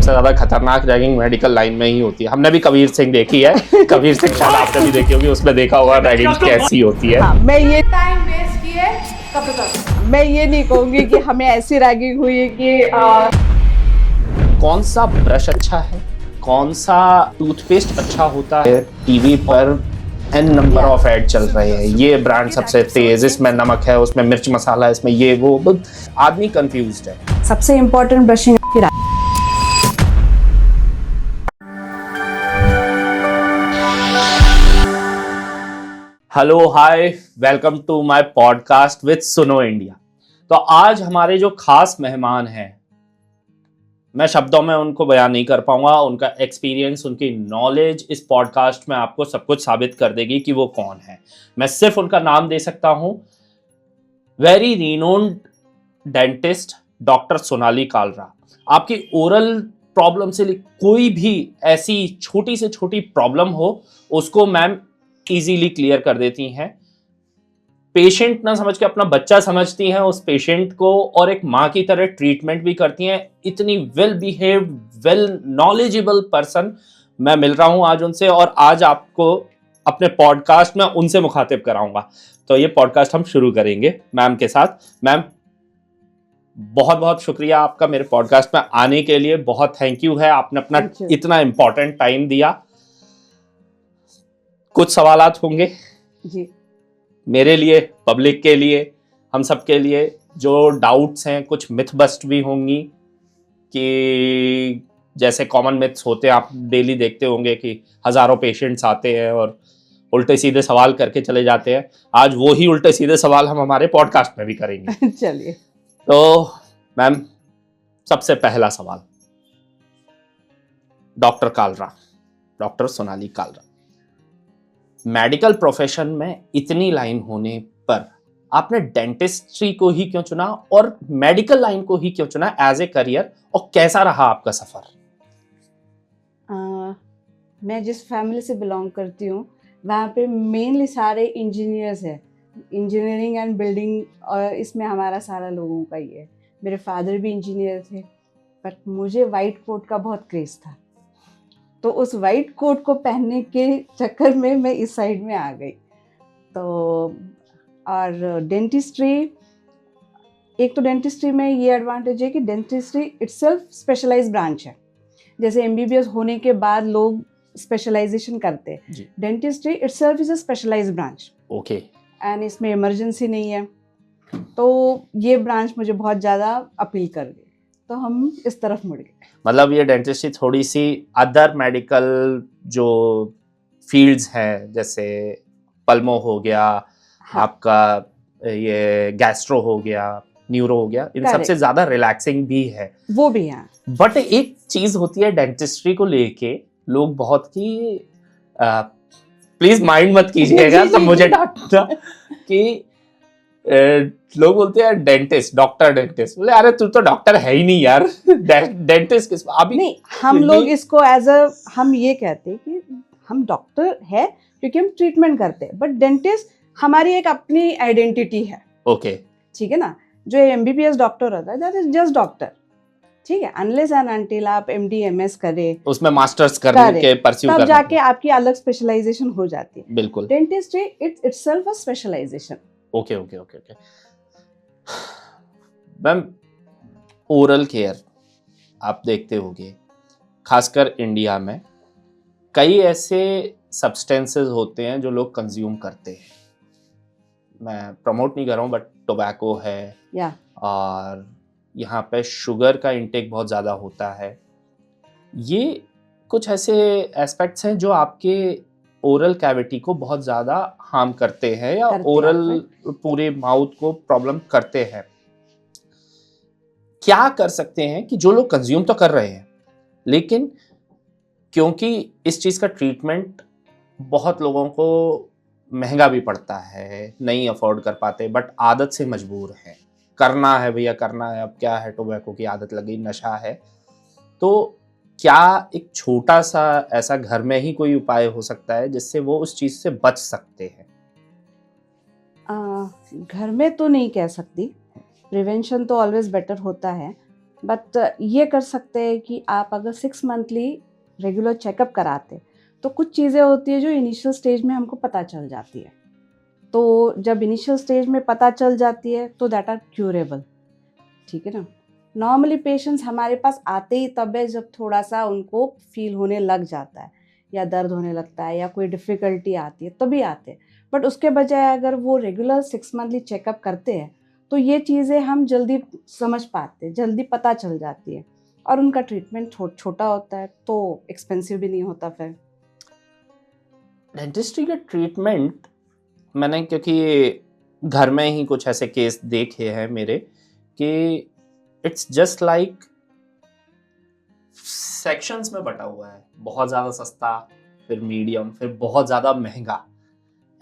सबसे ज्यादा खतरनाक रैगिंग मेडिकल लाइन में ही होती है। हमने भी कबीर सिंह देखी है, कबीर सिंह शायद आपने भी देखी होगी, उसमें देखा होगा रैगिंग कैसी होती है। मैं ये टाइम वेस्ट किए कब तक, मैं ये नहीं कहूंगी कि हमें ऐसी रैगिंग हुई कि कौन सा ब्रश अच्छा है, कौन सा टूथपेस्ट अच्छा होता है, टीवी पर एन नंबर ऑफ ऐड चल रहे हैं, ये ब्रांड सबसे तेज, इसमें नमक है, उसमें मिर्च मसाला है, इसमें ये वो, आदमी कंफ्यूज्ड है। सबसे इम्पोर्टेंट ब्रशिंग आपकी hello hi, welcome to my podcast with Suno India. तो आज हमारे जो खास मेहमान हैं, मैं शब्दों में उनको बयान नहीं कर पाऊंगा। उनका एक्सपीरियंस, उनकी नॉलेज इस पॉडकास्ट में आपको सब कुछ साबित कर देगी कि वो कौन है। मैं सिर्फ उनका नाम दे सकता हूं, very renowned dentist doctor Sonali Kalra. आपकी ओरल प्रॉब्लम से कोई भी ऐसी छोटी से छोटी प्रॉब्लम हो, उसको मैम इजीली क्लियर कर देती हैं। पेशेंट ना समझ के अपना बच्चा समझती हैं उस पेशेंट को, और एक माँ की तरह ट्रीटमेंट भी करती हैं। इतनी well behaved, well knowledgeable person मैं मिल रहा हूं आज उनसे, और आज आपको अपने पॉडकास्ट में उनसे मुखातिब कराऊंगा। तो ये पॉडकास्ट हम शुरू करेंगे मैम के साथ। मैम, बहुत बहुत शुक्रिया आपका मेरे पॉडकास्ट में आने के लिए, बहुत थैंक यू है, आपने अपना इतना इंपॉर्टेंट टाइम दिया। कुछ सवालात होंगे जी, मेरे लिए, पब्लिक के लिए, हम सब के लिए, जो डाउट्स हैं, कुछ मिथ बस्ट भी होंगी कि जैसे कॉमन मिथ्स होते हैं, आप डेली देखते होंगे कि हजारों पेशेंट्स आते हैं और उल्टे सीधे सवाल करके चले जाते हैं। आज वो ही उल्टे सीधे सवाल हम हमारे पॉडकास्ट में भी करेंगे। चलिए। तो मैम, सबसे पहला सवाल, doctor Kalra, doctor Sonali Kalra, medical profession में इतनी लाइन होने पर आपने डेंटिस्ट्री को ही क्यों चुना, और मेडिकल लाइन को ही क्यों चुना एज ए करियर, और कैसा रहा आपका सफर? मैं जिस फैमिली से बिलोंग करती हूँ वहाँ पे मेनली सारे इंजीनियर्स हैं, इंजीनियरिंग एंड बिल्डिंग, और इसमें हमारा सारा लोगों का ही है। मेरे फादर भी इंजीनियर थे, बट मुझे वाइट कोट का बहुत क्रेज था, तो उस वाइट कोट को पहनने के चक्कर में मैं इस साइड में आ गई। तो और डेंटिस्ट्री, एक तो डेंटिस्ट्री में ये एडवांटेज है कि डेंटिस्ट्री इटसेल्फ स्पेशलाइज्ड ब्रांच है। जैसे एमबीबीएस होने के बाद लोग स्पेशलाइजेशन करते हैं, dentistry itself is a specialized branch. Okay. And इसमें इमरजेंसी नहीं है, तो ये ब्रांच मुझे बहुत ज़्यादा अपील कर गई, तो हम इस तरफ मुड़ गए। मतलब ये डेंटिस्ट्री थोड़ी सी अदर मेडिकल जो फील्ड्स हैं, जैसे पल्मो हो गया, हाँ, आपका ये गैस्ट्रो हो गया, न्यूरो हो गया, इन सबसे ज्यादा रिलैक्सिंग भी है, वो भी है। बट एक चीज होती है डेंटिस्ट्री को लेके, लोग बहुत ही प्लीज माइंड मत कीजिएगा तो मुझे डांटना कि लोग बोलते हैं डेंटिस्ट, डॉक्टर डेंटिस्ट, बोले अरे तू तो डॉक्टर है ही नहीं यार। डेंटिस्ट किस अभी नहीं, हम लोग इसको एज अ, हम ये कहते हैं कि हम डॉक्टर है क्योंकि हम ट्रीटमेंट करते हैं, बट डेंटिस्ट हमारी एक अपनी आइडेंटिटी है। ओके, ठीक है ना। जो एमबीबीएस डॉक्टर होता है दैट इज जस्ट डॉक्टर, ठीक है, अनलेस एंड अनटिल आप एमडी एमएस करें, उसमें मास्टर्स करने के परस्यू तब जाके आपकी अलग स्पेशलाइजेशन हो जाती है। बिल्कुल, dentistry itself a specialization. Okay okay okay okay. Ma'am, oral care आप देखते होंगे, खासकर इंडिया में कई ऐसे सब्सटेंसेस होते हैं जो लोग कंज्यूम करते हैं। मैं प्रमोट नहीं कर रहा हूँ, बट टोबैको है, और यहाँ पे शुगर का इंटेक बहुत ज़्यादा होता है। ये कुछ ऐसे एस्पेक्ट्स हैं जो आपके ओरल कैविटी को बहुत ज़्यादा हार्म करते हैं, या ओरल पूरे माउथ को प्रॉब्लम करते हैं। क्या कर सकते हैं कि जो लोग कंज्यूम तो कर रहे हैं, लेकिन क्योंकि इस चीज़ का ट्रीटमेंट बहुत लोगों को महंगा भी पड़ता है, नहीं अफोर्ड कर पाते, बट आदत से मजबूर हैं, करना है भैया करना है, अब क्या है, टोबैको की आदत लगी, नशा है, तो क्या एक छोटा सा ऐसा घर में ही कोई उपाय हो सकता है जिससे वो उस चीज से बच सकते हैं? घर में तो नहीं कह सकती, प्रिवेंशन तो ऑलवेज बेटर होता है, बट ये कर सकते हैं कि आप अगर 6 मंथली रेगुलर चेकअप कराते तो कुछ चीज़ें होती है जो इनिशियल स्टेज में हमको पता चल जाती है। तो जब इनिशियल स्टेज में पता चल जाती है तो दैट आर क्यूरेबल, ठीक है ना। नॉर्मली पेशेंट्स हमारे पास आते ही तब है जब थोड़ा सा उनको फील होने लग जाता है या दर्द होने लगता है या कोई डिफ़िकल्टी आती है तभी आते हैं। बट उसके बजाय अगर वो रेगुलर 6 मंथली चेकअप करते हैं तो ये चीज़ें हम जल्दी समझ पाते हैं, जल्दी पता चल जाती है और उनका ट्रीटमेंट छोटा होता है तो एक्सपेंसिव भी नहीं होता फिर। डेंटिस्ट्री का ट्रीटमेंट मैंने, क्योंकि घर में ही कुछ ऐसे केस देखे हैं मेरे, कि इट्स जस्ट लाइक सेक्शंस में बटा हुआ है, बहुत ज़्यादा सस्ता, फिर मीडियम, फिर बहुत ज़्यादा महंगा।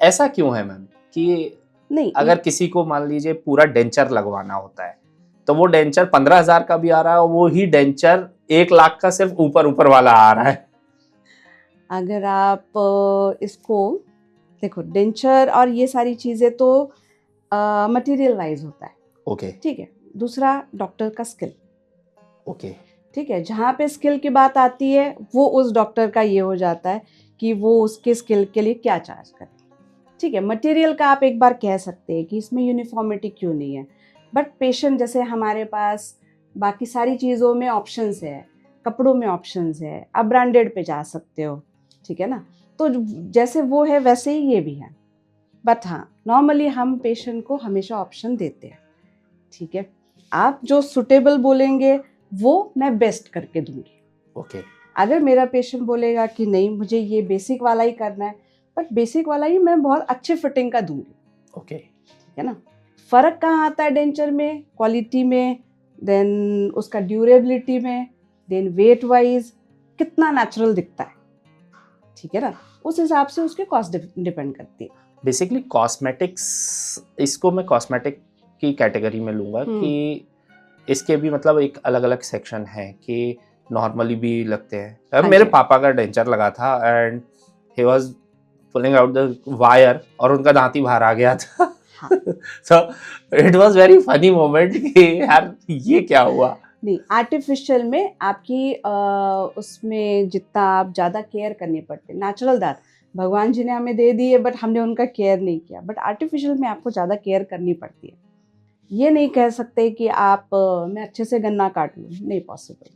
ऐसा क्यों है मैम कि नहीं, अगर किसी को मान लीजिए पूरा डेंचर लगवाना होता है तो वो डेंचर 15,000 का भी आ रहा है और वो ही डेंचर 1 लाख का सिर्फ ऊपर ऊपर वाला आ रहा है। अगर आप इसको देखो, डेंचर और ये सारी चीज़ें तो मटेरियल वाइज होता है, ओके ठीक है। दूसरा डॉक्टर का स्किल, ओके ठीक है। जहाँ पे स्किल की बात आती है वो उस डॉक्टर का ये हो जाता है कि वो उसके स्किल के लिए क्या चार्ज करे, ठीक है। मटेरियल का आप एक बार कह सकते हैं कि इसमें यूनिफॉर्मिटी क्यों नहीं है, बट पेशेंट जैसे हमारे पास बाकी सारी चीज़ों में ऑप्शंस है, कपड़ों में ऑप्शंस है, आप ब्रांडेड पे जा सकते हो, ठीक है ना। तो जैसे वो है वैसे ही ये भी है। बट हाँ, नॉर्मली हम पेशेंट को हमेशा ऑप्शन देते हैं, ठीक है। आप जो सुटेबल बोलेंगे वो मैं बेस्ट करके दूंगी। ओके अगर मेरा पेशेंट बोलेगा कि नहीं मुझे ये बेसिक वाला ही करना है, बट बेसिक वाला ही मैं बहुत अच्छे फिटिंग का दूंगी, ओके ठीक है ना। फ़र्क कहाँ आता है डेंचर में? क्वालिटी में, देन उसका ड्यूरेबिलिटी में, देन वेट वाइज कितना नेचुरल दिखता है, ठीक है ना। उस हिसाब से उसके कॉस्ट डिपेंड करती है। बेसिकली कॉस्मेटिक्स, इसको मैं कॉस्मेटिक की कैटेगरी में लूँगा कि इसके भी मतलब एक अलग अलग सेक्शन है कि नॉर्मली भी लगते हैं। अब हाँ मेरे जी। पापा का डेंचर लगा था and he was pulling out the wire और उनका दांत ही बाहर आ गया था। हाँ। So it was very funny moment कि यार ये क्या हुआ। नहीं, आर्टिफिशियल में आपकी उसमें जितना आप ज़्यादा केयर करनी पड़ती है। नेचुरल दांत भगवान जी ने हमें दे दिए बट हमने उनका केयर नहीं किया, बट आर्टिफिशियल में आपको ज़्यादा केयर करनी पड़ती है। ये नहीं कह सकते कि आप मैं अच्छे से गन्ना काट लूँ, नहीं पॉसिबल,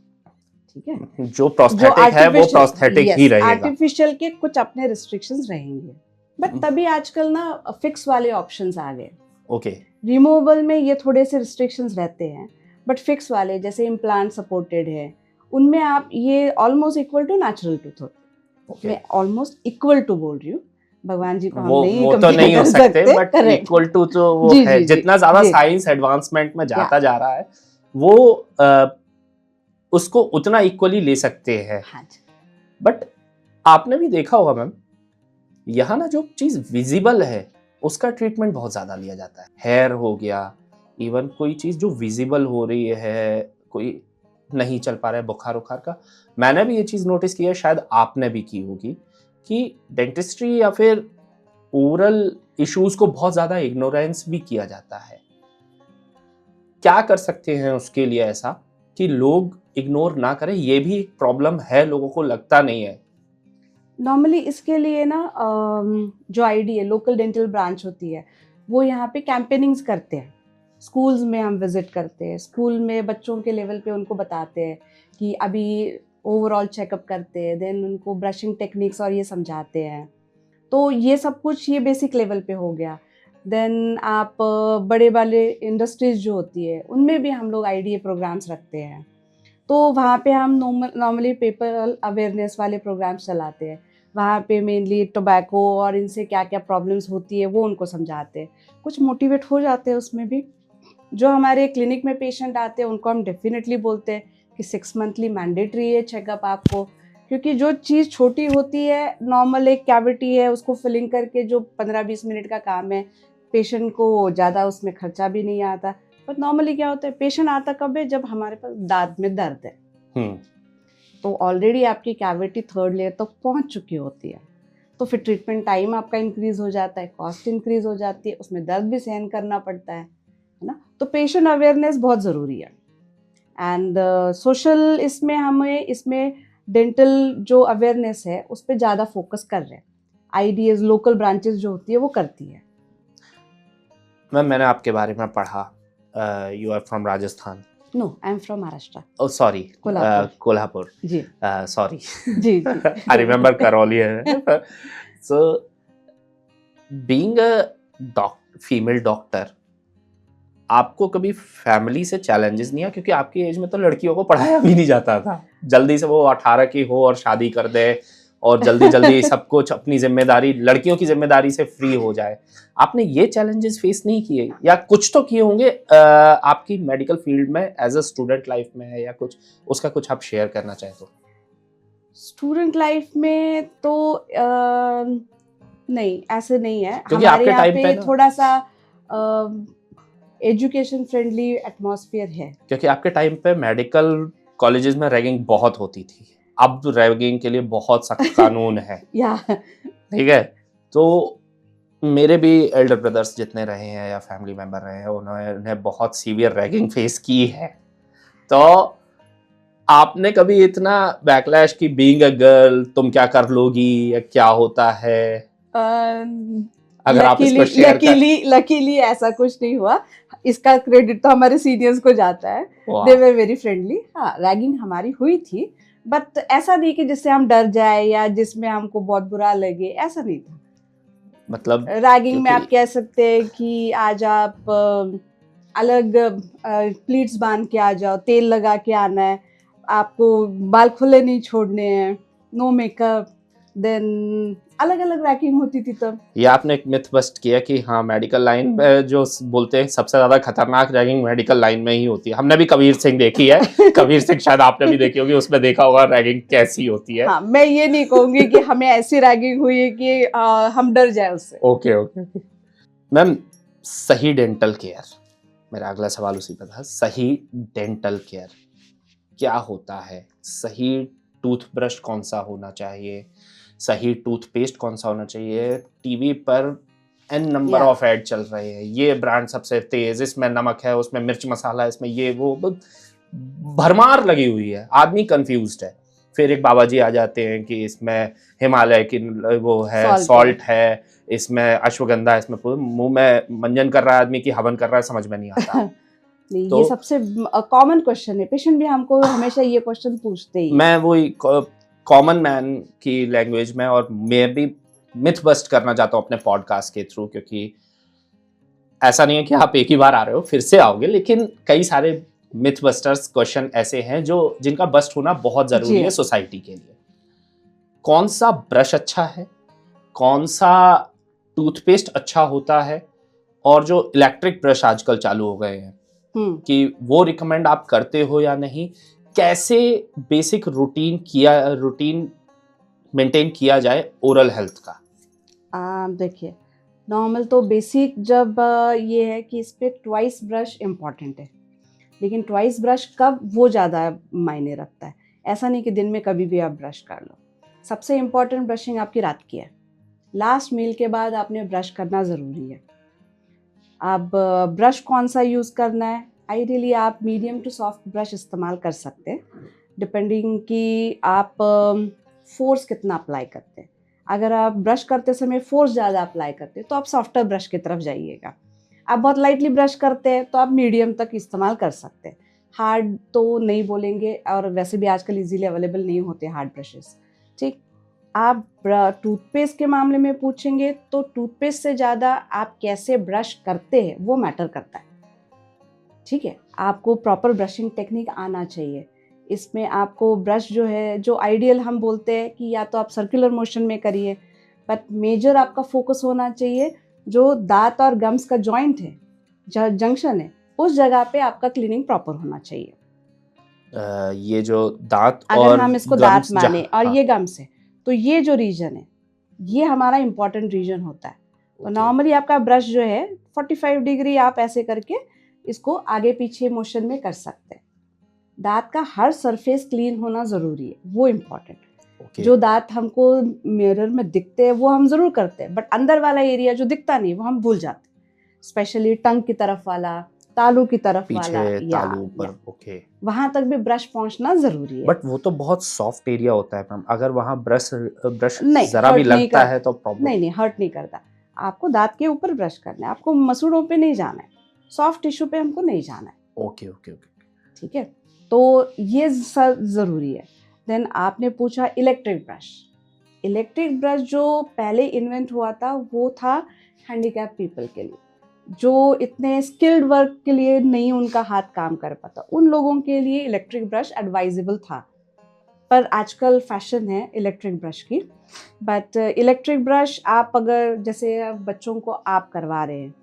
ठीक है। जो प्रोस्थेटिक है वो प्रोस्थेटिक ही रहेगा। आर्टिफिशियल के कुछ अपने रिस्ट्रिक्शंस रहेंगे, बट तभी आजकल ना फिक्स वाले ऑप्शंस आ गए। ओके रिमूवल में ये थोड़े से रिस्ट्रिक्शंस रहते हैं, बट फिक्स वाले जैसे इम्प्लांट सपोर्टेड है उनमें आप ये almost equal to natural tooth होते हैं। ओके मैं ऑलमोस्ट इक्वल टू बोल रही हूँ, भगवान जी को हम वो नहीं तो कंपेयर नहीं हो कर सकते बट करेक्ट। इक्वल टू तो वो जी है। जी जी जितना ज्यादा जी साइंस एडवांसमेंट में जाता या जा रहा है वो उसको उतना इक्वली ले सकते हैं। हाँ जी। बट आपने भी देखा होगा मैम, यहाँ ना जो चीज विजिबल है उसका ट्रीटमेंट बहुत ज्यादा लिया जाता है। हेयर हो गया, इवन कोई चीज जो विजिबल हो रही है, कोई नहीं चल पा रहा है बुखार उखार का, मैंने भी ये चीज नोटिस की है, शायद आपने भी की होगी, कि डेंटिस्ट्री या फिर ओरल इश्यूज को बहुत ज्यादा इग्नोरेंस भी किया जाता है। क्या कर सकते हैं उसके लिए ऐसा कि लोग इग्नोर ना करें? ये भी एक प्रॉब्लम है, लोगों को लगता नहीं है। नॉर्मली इसके लिए ना जो आईडी है, लोकल डेंटल ब्रांच होती है, वो यहाँ पे कैंपेनिंग्स करते हैं। स्कूल्स में हम विजिट करते हैं, स्कूल में बच्चों के लेवल पे उनको बताते हैं कि अभी ओवरऑल चेकअप करते हैं, देन उनको ब्रशिंग टेक्निक्स और ये समझाते हैं। तो ये सब कुछ ये बेसिक लेवल पे हो गया। देन आप बड़े वाले इंडस्ट्रीज जो होती है उनमें भी हम लोग आईडीए प्रोग्राम्स रखते हैं, तो वहाँ पे हम नॉर्मली पेपर अवेयरनेस वाले प्रोग्राम्स चलाते हैं। वहाँ पे मेनली टोबैको और इनसे क्या क्या प्रॉब्लम्स होती है वो उनको समझाते हैं। कुछ मोटिवेट हो जाते हैं उसमें भी। जो हमारे क्लिनिक में पेशेंट आते हैं उनको हम डेफिनेटली बोलते हैं कि 6 मंथली मैंडेटरी है चेकअप आपको, क्योंकि जो चीज़ छोटी होती है, नॉर्मल एक कैविटी है उसको फिलिंग करके जो 15-20 मिनट का काम है, पेशेंट को ज़्यादा उसमें खर्चा भी नहीं आता। पर नॉर्मली क्या होता है, पेशेंट आता कब है, जब हमारे पास दांत में दर्द है, तो ऑलरेडी आपकी कैविटी 3rd लेयर तक पहुंच चुकी होती है, तो फिर ट्रीटमेंट टाइम आपका इंक्रीज हो जाता है, कॉस्ट इंक्रीज हो जाती है, उसमें दर्द भी सहन करना पड़ता है ना। तो पेशेंट अवेयरनेस बहुत ज़रूरी है। एंड सोशल इसमें हमें इसमें डेंटल जो अवेयरनेस है उस पर ज़्यादा फोकस कर रहे हैं। आईडीएस लोकल ब्रांचेस जो होती है वो करती है। मैम मैंने आपके बारे में पढ़ा, you are from Rajasthan. No, I am from Maharashtra. Oh, sorry. Kolhapur. Kolhapur. जी Sorry. जी जी I remember Karoli. So, being a female doctor, आपको कभी फैमिली से चैलेंजेस नहीं है? क्योंकि आपकी एज में तो लड़कियों को पढ़ाया भी नहीं जाता था। जल्दी से वो 18 की हो और शादी कर दे और जल्दी जल्दी सब कुछ अपनी जिम्मेदारी, लड़कियों की जिम्मेदारी से फ्री हो जाए। आपने ये चैलेंजेस फेस नहीं किए, या कुछ तो किए होंगे आपकी मेडिकल फील्ड में एज अ स्टूडेंट लाइफ में है, या कुछ उसका कुछ आप शेयर करना चाहें तो? स्टूडेंट लाइफ में तो नहीं, ऐसे नहीं है। क्योंकि हमारे आपके यहाँ टाइम पे पे ना, थोड़ा सा एजुकेशन फ्रेंडली एटमॉस्फेयर है। क्योंकि आपके टाइम पे मेडिकल कॉलेजेस में रैगिंग बहुत होती थी। अब रैगिंग के लिए बहुत सख्त कानून है। या ठीक है, तो मेरे भी एल्डर ब्रदर्स जितने रहे हैं या फैमिली मेंबर रहे हैं, उन्होंने बहुत सीवियर रैगिंग फेस की है। तो आपने कभी इतना बैकलैश की बीइंग अ गर्ल तुम क्या कर लोगी या क्या होता है, अगर आप इसको शेयर कर? लकीली ऐसा कुछ नहीं हुआ। इसका क्रेडिट तो हमारे सीनियर्स को जाता है। दे वर वेरी फ्रेंडली। हाँ, रैगिंग हमारी हुई थी, बट ऐसा नहीं कि जिससे हम डर जाए या जिसमें हमको बहुत बुरा लगे, ऐसा नहीं था। मतलब रैगिंग में आप कह सकते हैं कि आज आप अलग प्लीट्स बांध के आ जाओ, तेल लगा के आना है, आपको बाल खुले नहीं छोड़ने हैं, नो मेकअप, देन अलग अलग रैगिंग होती थी तब। ये आपने एक मिथ बस्ट किया कि हाँ मेडिकल लाइन में जो बोलते हैं सबसे ज्यादा खतरनाक रैगिंग मेडिकल लाइन में ही होती है। हमने भी कबीर सिंह देखी है। कबीर सिंह शायद आपने भी देखी होगी, उसमें देखा होगा रैगिंग कैसी होती है। हाँ, मैं ये नहीं कहूंगी कि हमें ऐसी रैगिंग हुई है कि हम डर जाए उससे। ओके ओके मैम, सही डेंटल केयर, मेरा अगला सवाल उसी पर था। सही डेंटल केयर क्या होता है? सही टूथब्रश कौन सा होना चाहिए? सही टूथपेस्ट कौन सा होना चाहिए? टीवी पर एन नंबर ऑफ ऐड चल रहे हैं, ये ब्रांड सबसे तेज, इसमें नमक है, उसमें मिर्च मसाला है, इसमें ये वो भरमार लगी हुई है, आदमी कंफ्यूज्ड है। फिर एक बाबा जी आ जाते हैं कि इसमें हिमालय की वो है, सॉल्ट है, इसमें अश्वगंधा है, इसमें मुंह में मंजन कर रहा है आदमी की हवन कर रहा है, समझ में नहीं आता। नहीं, तो ये सबसे कॉमन क्वेश्चन है। पेशेंट भी हमको हमेशा ये क्वेश्चन पूछते ही। मैं वही कॉमन मैन की लैंग्वेज में, और मैं भी मिथ बस्ट करना चाहता हूँ अपने पॉडकास्ट के थ्रू, क्योंकि ऐसा नहीं है कि आप एक ही बार आ रहे हो फिर से आओगे, लेकिन कई सारे मिथ बस्टर्स क्वेश्चन ऐसे हैं जो जिनका बस्ट होना बहुत जरूरी है सोसाइटी के लिए। कौन सा ब्रश अच्छा है, कौन सा टूथपेस्ट अच्छा होता है, और जो इलेक्ट्रिक ब्रश आजकल चालू हो गए हैं कि वो रिकमेंड आप करते हो या नहीं? कैसे बेसिक रूटीन मेंटेन किया जाए ओरल हेल्थ का? देखिए, नॉर्मल तो बेसिक जब ये है कि इस पे ट्वाइस ब्रश इम्पॉर्टेंट है, लेकिन ट्वाइस ब्रश कब, वो ज़्यादा मायने रखता है। ऐसा नहीं कि दिन में कभी भी आप ब्रश कर लो। सबसे इम्पॉर्टेंट ब्रशिंग आपकी रात की है। लास्ट मील के बाद आपने ब्रश करना ज़रूरी है। अब ब्रश कौन सा यूज़ करना है, आइडियली आप मीडियम टू सॉफ्ट ब्रश इस्तेमाल कर सकते हैं, डिपेंडिंग कि आप फोर्स कितना अप्लाई करते हैं। अगर आप ब्रश करते समय फोर्स ज़्यादा अप्लाई करते हैं तो आप सॉफ्टर ब्रश की तरफ जाइएगा। आप बहुत लाइटली ब्रश करते हैं तो आप मीडियम तक इस्तेमाल कर सकते हैं। हार्ड तो नहीं बोलेंगे, और वैसे भी आजकल इजीली अवेलेबल नहीं होते हार्ड ब्रशेस। ठीक, आप टूथपेस्ट के मामले में पूछेंगे तो टूथपेस्ट से ज़्यादा आप कैसे ब्रश करते हैं वो मैटर करता है। ठीक है, आपको प्रॉपर ब्रशिंग टेक्निक आना चाहिए। इसमें आपको ब्रश जो है, जो आइडियल हम बोलते हैं कि या तो आप सर्कुलर मोशन में करिए, बट मेजर आपका फोकस होना चाहिए जो दांत और गम्स का जॉइंट है, जंक्शन है, उस जगह पे आपका क्लीनिंग प्रॉपर होना चाहिए। ये जो दांत अगर और हम इसको दांत gums माने और हाँ। ये गम्स है, तो ये जो रीजन है ये हमारा इंपॉर्टेंट रीजन होता है। तो नॉर्मली आपका ब्रश जो है 45 डिग्री आप ऐसे करके इसको आगे पीछे मोशन में कर सकते हैं। दांत का हर सरफेस क्लीन होना ज़रूरी है, वो इम्पॉर्टेंट। जो दांत हमको मिरर में दिखते हैं वो हम ज़रूर करते हैं, बट अंदर वाला एरिया जो दिखता नहीं वो हम भूल जाते हैं, स्पेशली टंग की तरफ वाला, तालू की तरफ वाला, पीछे या तालू पर, ओके। वहां तक भी ब्रश पहुंचना जरूरी है। बट वो तो बहुत सॉफ्ट एरिया होता है मैम, अगर वहां ब्रश ब्रश नहीं, जरा भी हर्ट नहीं लगता कर, है तो प्रॉब्लम। नहीं हर्ट नहीं करता। आपको दांत के ऊपर ब्रश करना है, आपको मसूड़ों पे नहीं जाना है, सॉफ्ट टिश्यू पे हमको नहीं जाना है। Okay okay okay. ठीक है, तो ये सब जरूरी है। देन आपने पूछा इलेक्ट्रिक ब्रश। इलेक्ट्रिक ब्रश जो पहले इन्वेंट हुआ था वो था हैंडीकैप पीपल के लिए, जो इतने स्किल्ड वर्क के लिए नहीं उनका हाथ काम कर पाता, उन लोगों के लिए इलेक्ट्रिक ब्रश एडवाइजेबल था। पर आजकल फैशन है इलेक्ट्रिक ब्रश की। बट इलेक्ट्रिक ब्रश आप अगर जैसे बच्चों को आप करवा रहे हैं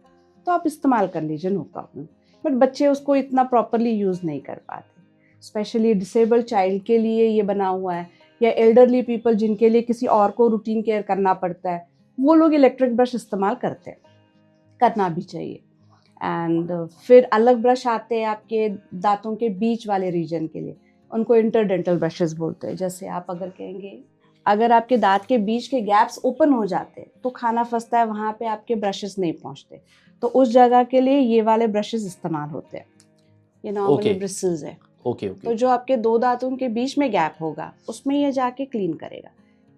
तो आप इस्तेमाल कर लीजिए, नो प्रॉब्लम। बट बच्चे उसको इतना प्रॉपरली यूज़ नहीं कर पाते। स्पेशली डिसेबल्ड चाइल्ड के लिए ये बना हुआ है, या एल्डरली पीपल जिनके लिए किसी और को रूटीन केयर करना पड़ता है, वो लोग इलेक्ट्रिक ब्रश इस्तेमाल करते हैं, करना भी चाहिए। एंड फिर अलग ब्रश आते हैं आपके दांतों के बीच वाले रीजन के लिए, उनको इंटरडेंटल ब्रशेस बोलते हैं। जैसे आप अगर कहेंगे, अगर आपके दांत के बीच के गैप्स ओपन हो जाते हैं तो खाना फंसता है, वहाँ पे आपके ब्रशेस नहीं पहुँचते, तो उस जगह के लिए ये वाले ब्रशेस इस्तेमाल होते हैं। ये नॉर्मली Okay. ब्रिसल्स है। Okay okay. तो जो आपके दो दांतों के बीच में गैप होगा उसमें ये जाके क्लीन करेगा।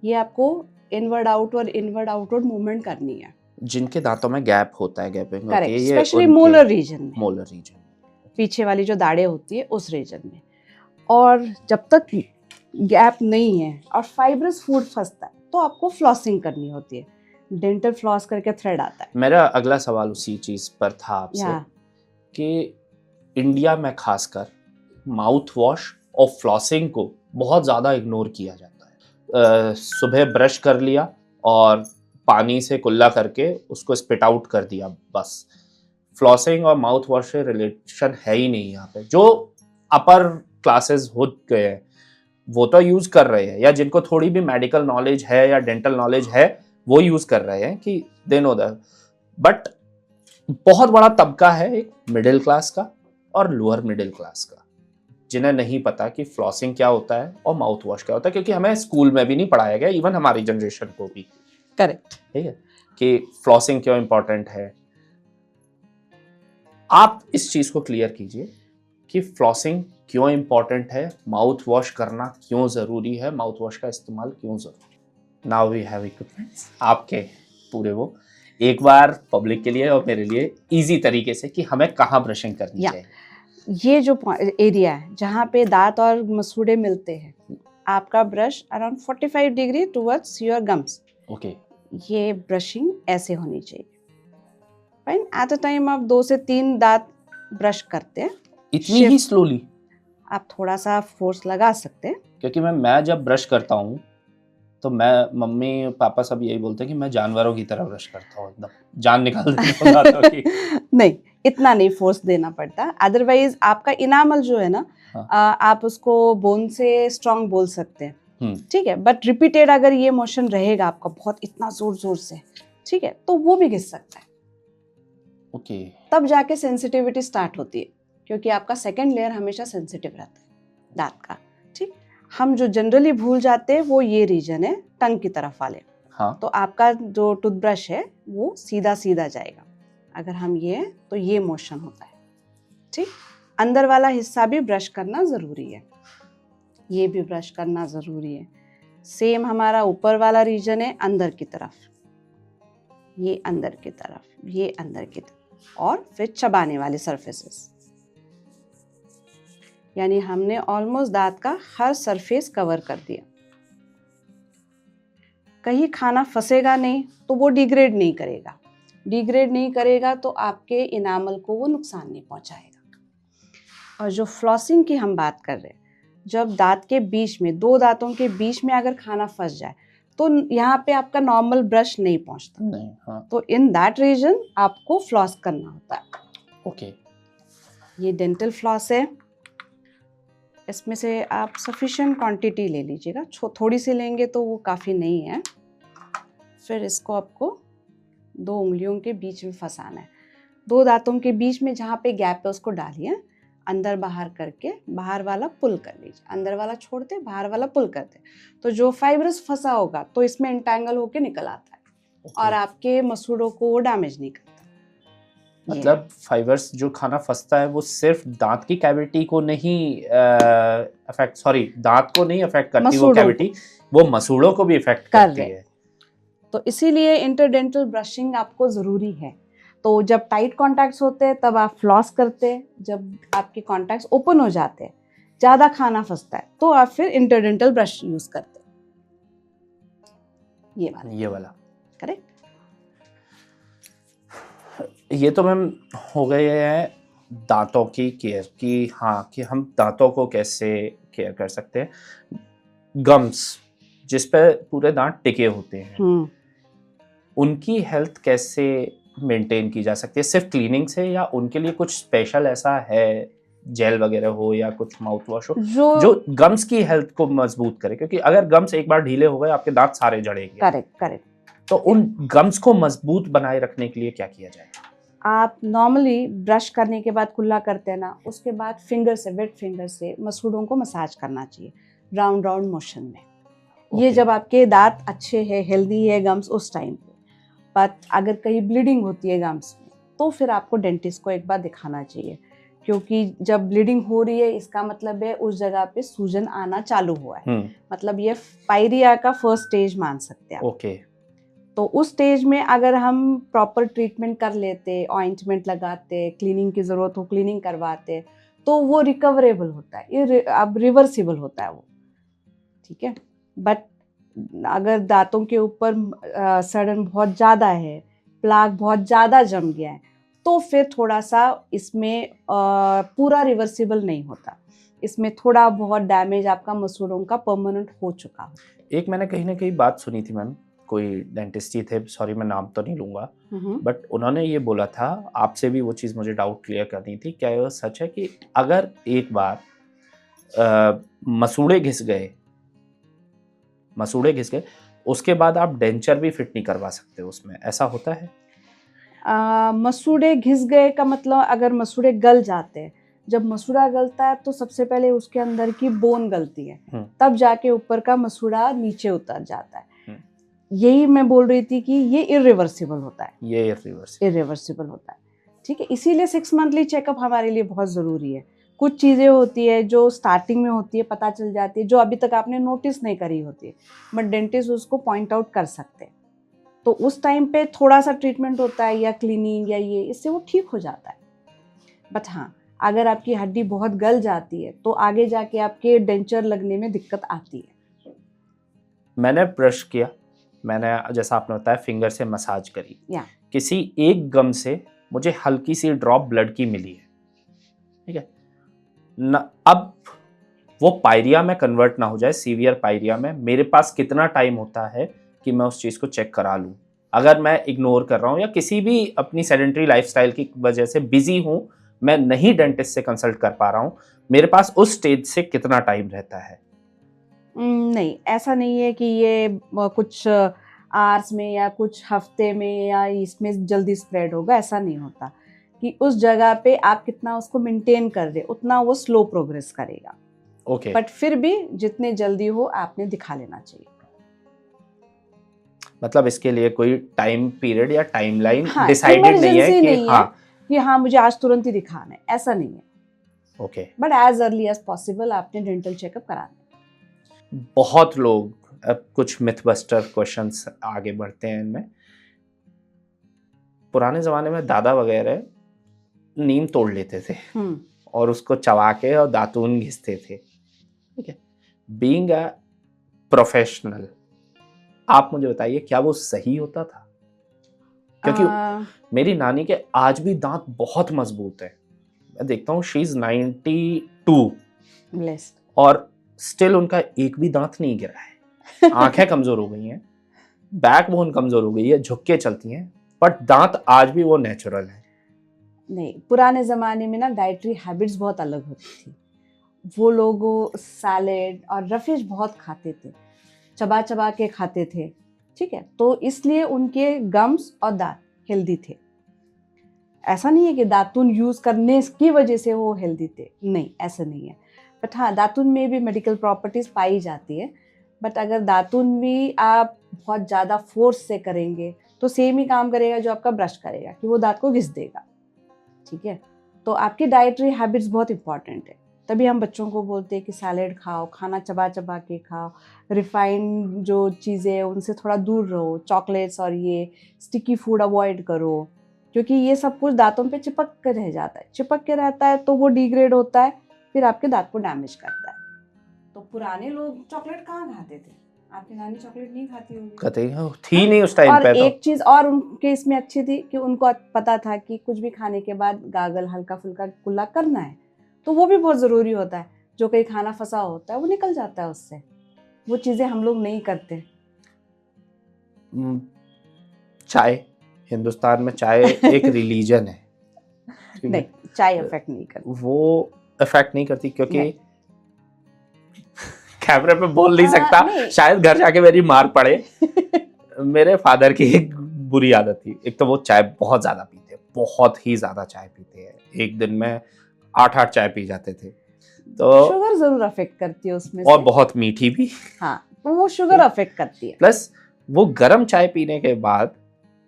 ये आपको इनवर्ड आउटवर्ड मूवमेंट करनी है। जिनके दांतों में गैप होता है, गैपिंग होती है, करेक्ट, ये स्पेशली उनके मोलर रीजन में, मोलर रीजन, पीछे वाली जो दाढ़ें होती है उस रीजन में। और जब तक गैप नहीं है और फाइब्रस फूड फंसता है तो आपको फ्लॉसिंग करनी होती है। डेंटल फ्लॉस करके थ्रेड आता है। मेरा अगला सवाल उसी चीज पर था आपसे या कि इंडिया में खासकर माउथ वॉश और फ्लॉसिंग को बहुत ज़्यादा इग्नोर किया जाता है। सुबह ब्रश कर लिया और पानी से कुल्ला करके उसको स्पिट आउट कर दिया, बस। फ्लॉसिंग और माउथ वॉश से रिलेशन है ही नहीं यहाँ पे। जो अपर क्लासेस हो गए हैं वो तो यूज़ कर रहे हैं, या जिनको थोड़ी भी मेडिकल नॉलेज है या डेंटल नॉलेज है वो यूज़ कर रहे हैं कि दे नो दैट। बट बहुत बड़ा तबका है एक मिडिल क्लास का और लोअर मिडिल क्लास का, जिन्हें नहीं पता कि फ्लॉसिंग क्या होता है और माउथ वॉश क्या होता है, क्योंकि हमें स्कूल में भी नहीं पढ़ाया गया, इवन हमारी जनरेशन को भी। करेक्ट। ठीक है, कि फ्लॉसिंग क्यों इंपॉर्टेंट है। आप इस चीज को क्लियर कीजिए कि फ्लॉसिंग क्यों इंपॉर्टेंट है, माउथ वॉश करना क्यों जरूरी है, माउथ वॉश का इस्तेमाल क्यों जरूरी। नाउ वी हैव इक्विपमेंट्स आपके पूरे, वो एक बार पब्लिक के लिए और मेरे लिए इजी तरीके से कि हमें कहाँ ब्रशिंग करनी चाहिए। ये जो एरिया है जहाँ पे दांत और मसूड़े मिलते हैं, आपका brush around 45 degree towards your gums. Okay. ये ब्रशिंग ऐसे होनी चाहिए। फाइन, एट अ टाइम आप 2 से 3 दांत ब्रश करते हैं। इतनी ही स्लोली? आप थोड़ा सा फोर्स लगा सकते हैं। क्योंकि मैं जब ब्रश करता हूँ तो मैं, मम्मी पापा सब यही बोलते हैं कि मैं जानवरों की तरह ब्रश करता हूँ, एकदम जान निकाल देता हूँ दांतों की। नहीं, इतना नहीं फोर्स देना पड़ता। अदरवाइज आपका इनामल जो है ना, हाँ। आप उसको बोन से स्ट्रांग बोल सकते हैं। ठीक है, बट रिपीटेड अगर ये मोशन रहेगा आपका बहुत इतना जोर जोर से, ठीक है, तो वो भी घिस सकता है। ओके। तब जाके सेंसिटिविटी स्टार्ट होती है, क्योंकि आपका सेकंड लेयर हमेशा सेंसिटिव रहता है दांत का। ठीक, हम जो जनरली भूल जाते हैं वो ये रीजन है टंग की तरफ वाले। हाँ। तो आपका जो टूथब्रश है वो सीधा सीधा जाएगा। अगर हम ये, तो ये मोशन होता है। ठीक, अंदर वाला हिस्सा भी ब्रश करना जरूरी है, ये भी ब्रश करना जरूरी है। सेम हमारा ऊपर वाला रीजन है अंदर की तरफ, ये अंदर की तरफ, ये अंदर की तरफ, और फिर चबाने वाले सरफेसेस। यानी हमने ऑलमोस्ट दांत का हर सरफेस कवर कर दिया। कहीं खाना फंसेगा नहीं तो वो डिग्रेड नहीं करेगा। डिग्रेड नहीं करेगा तो आपके इनामल को वो नुकसान नहीं पहुंचाएगा। और जो फ्लॉसिंग की हम बात कर रहे हैं, जब दांत के बीच में, दो दांतों के बीच में अगर खाना फंस जाए तो यहाँ पे आपका नॉर्मल ब्रश नहीं पहुंचता। नहीं, हाँ। तो इन दैट रीजन आपको फ्लॉस करना होता है। ओके। ये डेंटल फ्लॉस है, इसमें से आप सफिशिएंट क्वांटिटी ले लीजिएगा। थोड़ी सी लेंगे तो वो काफ़ी नहीं है। फिर इसको आपको 2 उंगलियों के बीच में फंसाना है। 2 दांतों के बीच में जहाँ पे गैप है उसको डालिए, अंदर बाहर करके बाहर वाला पुल कर लीजिए। अंदर वाला छोड़ते, बाहर वाला पुल करते, तो जो फाइब्रस फंसा होगा तो इसमें इंटैंगल होके निकल आता है। और आपके मसूड़ों को वो डैमेज नहीं करता। मतलब फाइबर्स जो खाना फंसता है वो सिर्फ दांत की कैविटी को नहीं दांत को नहीं अफेक्ट करती वो कैविटी, वो मसूड़ों को भी इफेक्ट करती है। तो इसीलिए इंटरडेंटल ब्रशिंग आपको ज़रूरी है। तो जब टाइट कॉन्टैक्ट्स होते हैं तब आप फ्लॉस करते हैं, जब आपके कॉन्टैक्ट्स ओपन हो जाते हैं, ज़्यादा खाना फंसता है, तो आप फिर इंटरडेंटल ब्रश यूज़ करते हैं। ये वाला करेक्ट। ये तो मैम हो गए हैं दांतों की केयर की, हाँ, कि हम दांतों को कैसे केयर कर सकते हैं। गम्स जिस पे पूरे दांत टिके होते हैं, उनकी हेल्थ कैसे मेंटेन की जा सकती है? सिर्फ क्लीनिंग से, या उनके लिए कुछ स्पेशल ऐसा है, जेल वगैरह हो या कुछ माउथ वॉश हो जो गम्स की हेल्थ को मजबूत करे? क्योंकि अगर गम्स एक बार ढीले हो गए आपके दांत सारे जड़ेंगे। करेक्ट। तो उन गम्स को मजबूत बनाए रखने के लिए क्या किया जाए? आप नॉर्मली ब्रश करने के बाद कुल्ला करते हैं ना, उसके बाद फिंगर से, वेट फिंगर से मसूड़ों को मसाज करना चाहिए राउंड मोशन में। ये जब आपके दांत अच्छे हैं, हेल्दी है गम्स उस टाइम पे। बट अगर कहीं ब्लीडिंग होती है गम्स में तो फिर आपको डेंटिस्ट को एक बार दिखाना चाहिए, क्योंकि जब ब्लीडिंग हो रही है इसका मतलब है उस जगह पे सूजन आना चालू हुआ है। मतलब ये पायरिया का फर्स्ट स्टेज मान सकते हैं। ओके। तो उस स्टेज में अगर हम प्रॉपर ट्रीटमेंट कर लेते, ऑइंटमेंट लगाते, क्लीनिंग की ज़रूरत हो क्लीनिंग करवाते, तो वो रिकवरेबल होता है, ये अब रिवर्सिबल होता है वो, ठीक है। बट अगर दांतों के ऊपर सड़न बहुत ज़्यादा है, प्लाक बहुत ज़्यादा जम गया है, तो फिर थोड़ा सा इसमें पूरा रिवर्सिबल नहीं होता, इसमें थोड़ा बहुत डैमेज आपका मसूड़ों का परमानेंट हो चुका हो। एक मैंने कहीं ना कहीं बात सुनी थी मैम, कोई डेंटिस्ट ही थे, सॉरी मैं नाम तो नहीं लूंगा, बट उन्होंने ये बोला था, आपसे भी वो चीज़ मुझे डाउट क्लियर करनी थी, क्या ये सच है कि अगर एक बार मसूड़े घिस गए उसके बाद आप डेंचर भी फिट नहीं करवा सकते उसमें, ऐसा होता है? मसूड़े घिस गए का मतलब अगर मसूड़े गल जाते हैं, जब मसूड़ा गलता है तो सबसे पहले उसके अंदर की बोन गलती है, तब जाके ऊपर का मसूड़ा नीचे उतर जाता है। यही मैं बोल रही थी कि ये इरिवर्सिबल होता है, ये इरिवर्सिबल होता है, ठीक है। इसीलिए 6 मंथली चेकअप हमारे लिए बहुत ज़रूरी है। कुछ चीज़ें होती है जो स्टार्टिंग में होती है, पता चल जाती है, जो अभी तक आपने नोटिस नहीं करी होती है, बट डेंटिस्ट उसको पॉइंट आउट कर सकते हैं। तो उस टाइम पे थोड़ा सा ट्रीटमेंट होता है या क्लीनिंग या ये, इससे वो ठीक हो जाता है। बट हाँ, अगर आपकी हड्डी बहुत गल जाती है तो आगे जाके आपके डेंचर लगने में दिक्कत आती है। मैंने ब्रश किया, मैंने जैसा आपने बताया फिंगर से मसाज करी, किसी एक गम से मुझे हल्की सी ड्रॉप ब्लड की मिली है, ठीक है ना। अब वो पायरिया में कन्वर्ट ना हो जाए सीवियर पायरिया में, मेरे पास कितना टाइम होता है कि मैं उस चीज़ को चेक करा लूँ? अगर मैं इग्नोर कर रहा हूँ या किसी भी अपनी सेडेंटरी लाइफस्टाइल की वजह से बिजी हूँ, मैं नहीं डेंटिस्ट से कंसल्ट कर पा रहा हूँ, मेरे पास उस स्टेज से कितना टाइम रहता है? नहीं, ऐसा नहीं है कि ये कुछ आवर्स में या कुछ हफ्ते में या इसमें जल्दी स्प्रेड होगा, ऐसा नहीं होता। कि उस जगह पे आप कितना उसको मेंटेन कर रहे उतना वो स्लो प्रोग्रेस करेगा। ओके। बट फिर भी जितने जल्दी हो आपने दिखा लेना चाहिए। मतलब इसके लिए कोई टाइम पीरियड या टाइमलाइन डिसाइडेड नहीं है कि हाँ मुझे आज तुरंत ही दिखाना है, ऐसा नहीं है। Okay. But as early as possible आपने डेंटल चेकअप कराना। बहुत लोग, अब कुछ मिथबस्टर क्वेश्चंस आगे बढ़ते हैं इनमें। पुराने जमाने में दादा वगैरह नीम तोड़ लेते थे और उसको चबा के और दातून घिसते थे, ठीक है। बीइंग अ प्रोफेशनल, आप मुझे बताइए क्या वो सही होता था? क्योंकि मेरी नानी के आज भी दांत बहुत मजबूत है, मैं देखता हूँ शी इज 92 और स्टिल उनका एक भी दांत नहीं गिरा है। आंखें कमजोर हो गई हैं, बैकबोन कमजोर हो गई है, झुक के चलती हैं, बट दांत आज भी वो नेचुरल है। नहीं, पुराने ज़माने में ना डाइटरी हैबिट्स बहुत अलग होती थी। वो लोग सैलेड और रफिश बहुत खाते थे, चबा चबा के खाते थे, ठीक है। तो इसलिए उनके गम्स और दांत हेल्दी थे। ऐसा नहीं है कि दातुन यूज़ करने की वजह से वो हेल्दी थे, नहीं ऐसा नहीं है। बट हाँ, दातुन में भी मेडिकल प्रॉपर्टीज़ पाई जाती है। बट अगर दातुन भी आप बहुत ज़्यादा फोर्स से करेंगे तो सेम ही काम करेगा जो आपका ब्रश करेगा, कि वो दांत को घिस देगा। ठीक है। तो आपकी डाइटरी हैबिट्स बहुत इंपॉर्टेंट है। तभी हम बच्चों को बोलते हैं कि सैलेड खाओ, खाना चबा चबा के खाओ, रिफाइंड जो चीज़ें हैं उनसे थोड़ा दूर रहो, चॉकलेट्स और ये स्टिकी फूड अवॉइड करो, क्योंकि ये सब कुछ दांतों पे चिपक के रह जाता है। चिपक के रहता है तो वो डिग्रेड होता है, फिर आपके दांत को डैमेज करता है। तो पुराने लोग चॉकलेट कहाँ खाते थे? आपकी नानी चॉकलेट नहीं खाती होगी। कतई थी नहीं उस टाइम और पे। तो एक चीज और उनके इसमें अच्छी थी कि उनको पता था कि कुछ भी खाने के बाद गागल हल्का फुल्का कुल्ला करना है, तो वो भी बहुत जरूरी होता है। जो कहीं खाना फंसा होता है वो निकल जाता है उससे। वो चीजें हम लोग नहीं करते। चाय, हिंदुस्तान में चाय एक रिलीजन है। नहीं, चाय इफेक्ट नहीं करती। वो इफेक्ट नहीं करती क्योंकि कैमरे पे बोल नहीं सकता, नहीं। शायद घर जाके मेरी मार पड़े। मेरे फादर की एक बुरी आदत थी, एक तो वो चाय बहुत ज्यादा पीते, बहुत ही ज्यादा चाय पीते हैं। एक दिन में 8-8 चाय पी जाते थे। तो शुगर जरूर अफेक्ट करती है उसमें और से। बहुत मीठी भी। हाँ, तो वो शुगर अफेक्ट करती है। प्लस वो गर्म चाय पीने के बाद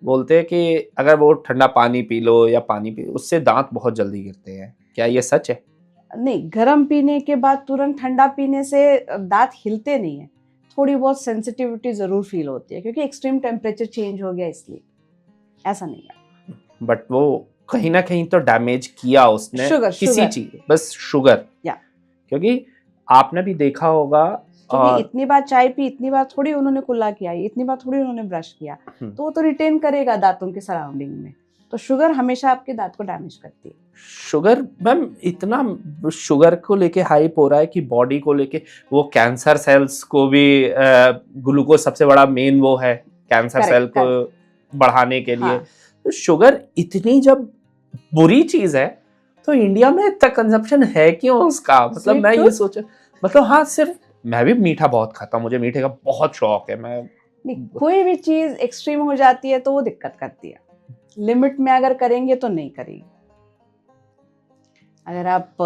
बोलते हैं कि अगर वो ठंडा पानी पी लो या पानी पी, उससे दांत बहुत जल्दी गिरते हैं। क्या ये सच है? नहीं, गर्म पीने के बाद तुरंत ठंडा पीने से दांत हिलते नहीं है। थोड़ी बहुत सेंसिटिविटी जरूर फील होती है, क्योंकि एक्सट्रीम टेम्परेचर चेंज हो गया इसलिए। ऐसा नहीं है। बट वो कहीं ना कहीं तो डैमेज किया उसने किसी चीज, बस शुगर। या क्योंकि आपने भी देखा होगा, क्योंकि इतनी बार चाय पी, इतनी बार थोड़ी उन्होंने कुल्ला किया, इतनी बार थोड़ी उन्होंने ब्रश किया, तो वो तो रिटेन करेगा दांतों के सराउंडिंग में। तो शुगर हमेशा आपके दांत को डैमेज करती है। शुगर मैम, इतना शुगर को लेके हाइप हो रहा है कि बॉडी को लेके वो कैंसर सेल्स को भी ग्लूकोज सबसे बड़ा मेन वो है कैंसर सेल को बढ़ाने के लिए। तो शुगर इतनी जब बुरी चीज है तो इंडिया में इतना कंजप्शन है क्यों उसका? मतलब मैं ये सोचा, मतलब हाँ, सिर्फ मैं भी मीठा बहुत खाता हूँ, मुझे मीठे का बहुत शौक है। मैं कोई भी चीज एक्सट्रीम हो जाती है तो वो दिक्कत करती है। लिमिट में अगर करेंगे तो नहीं करेगी। अगर आप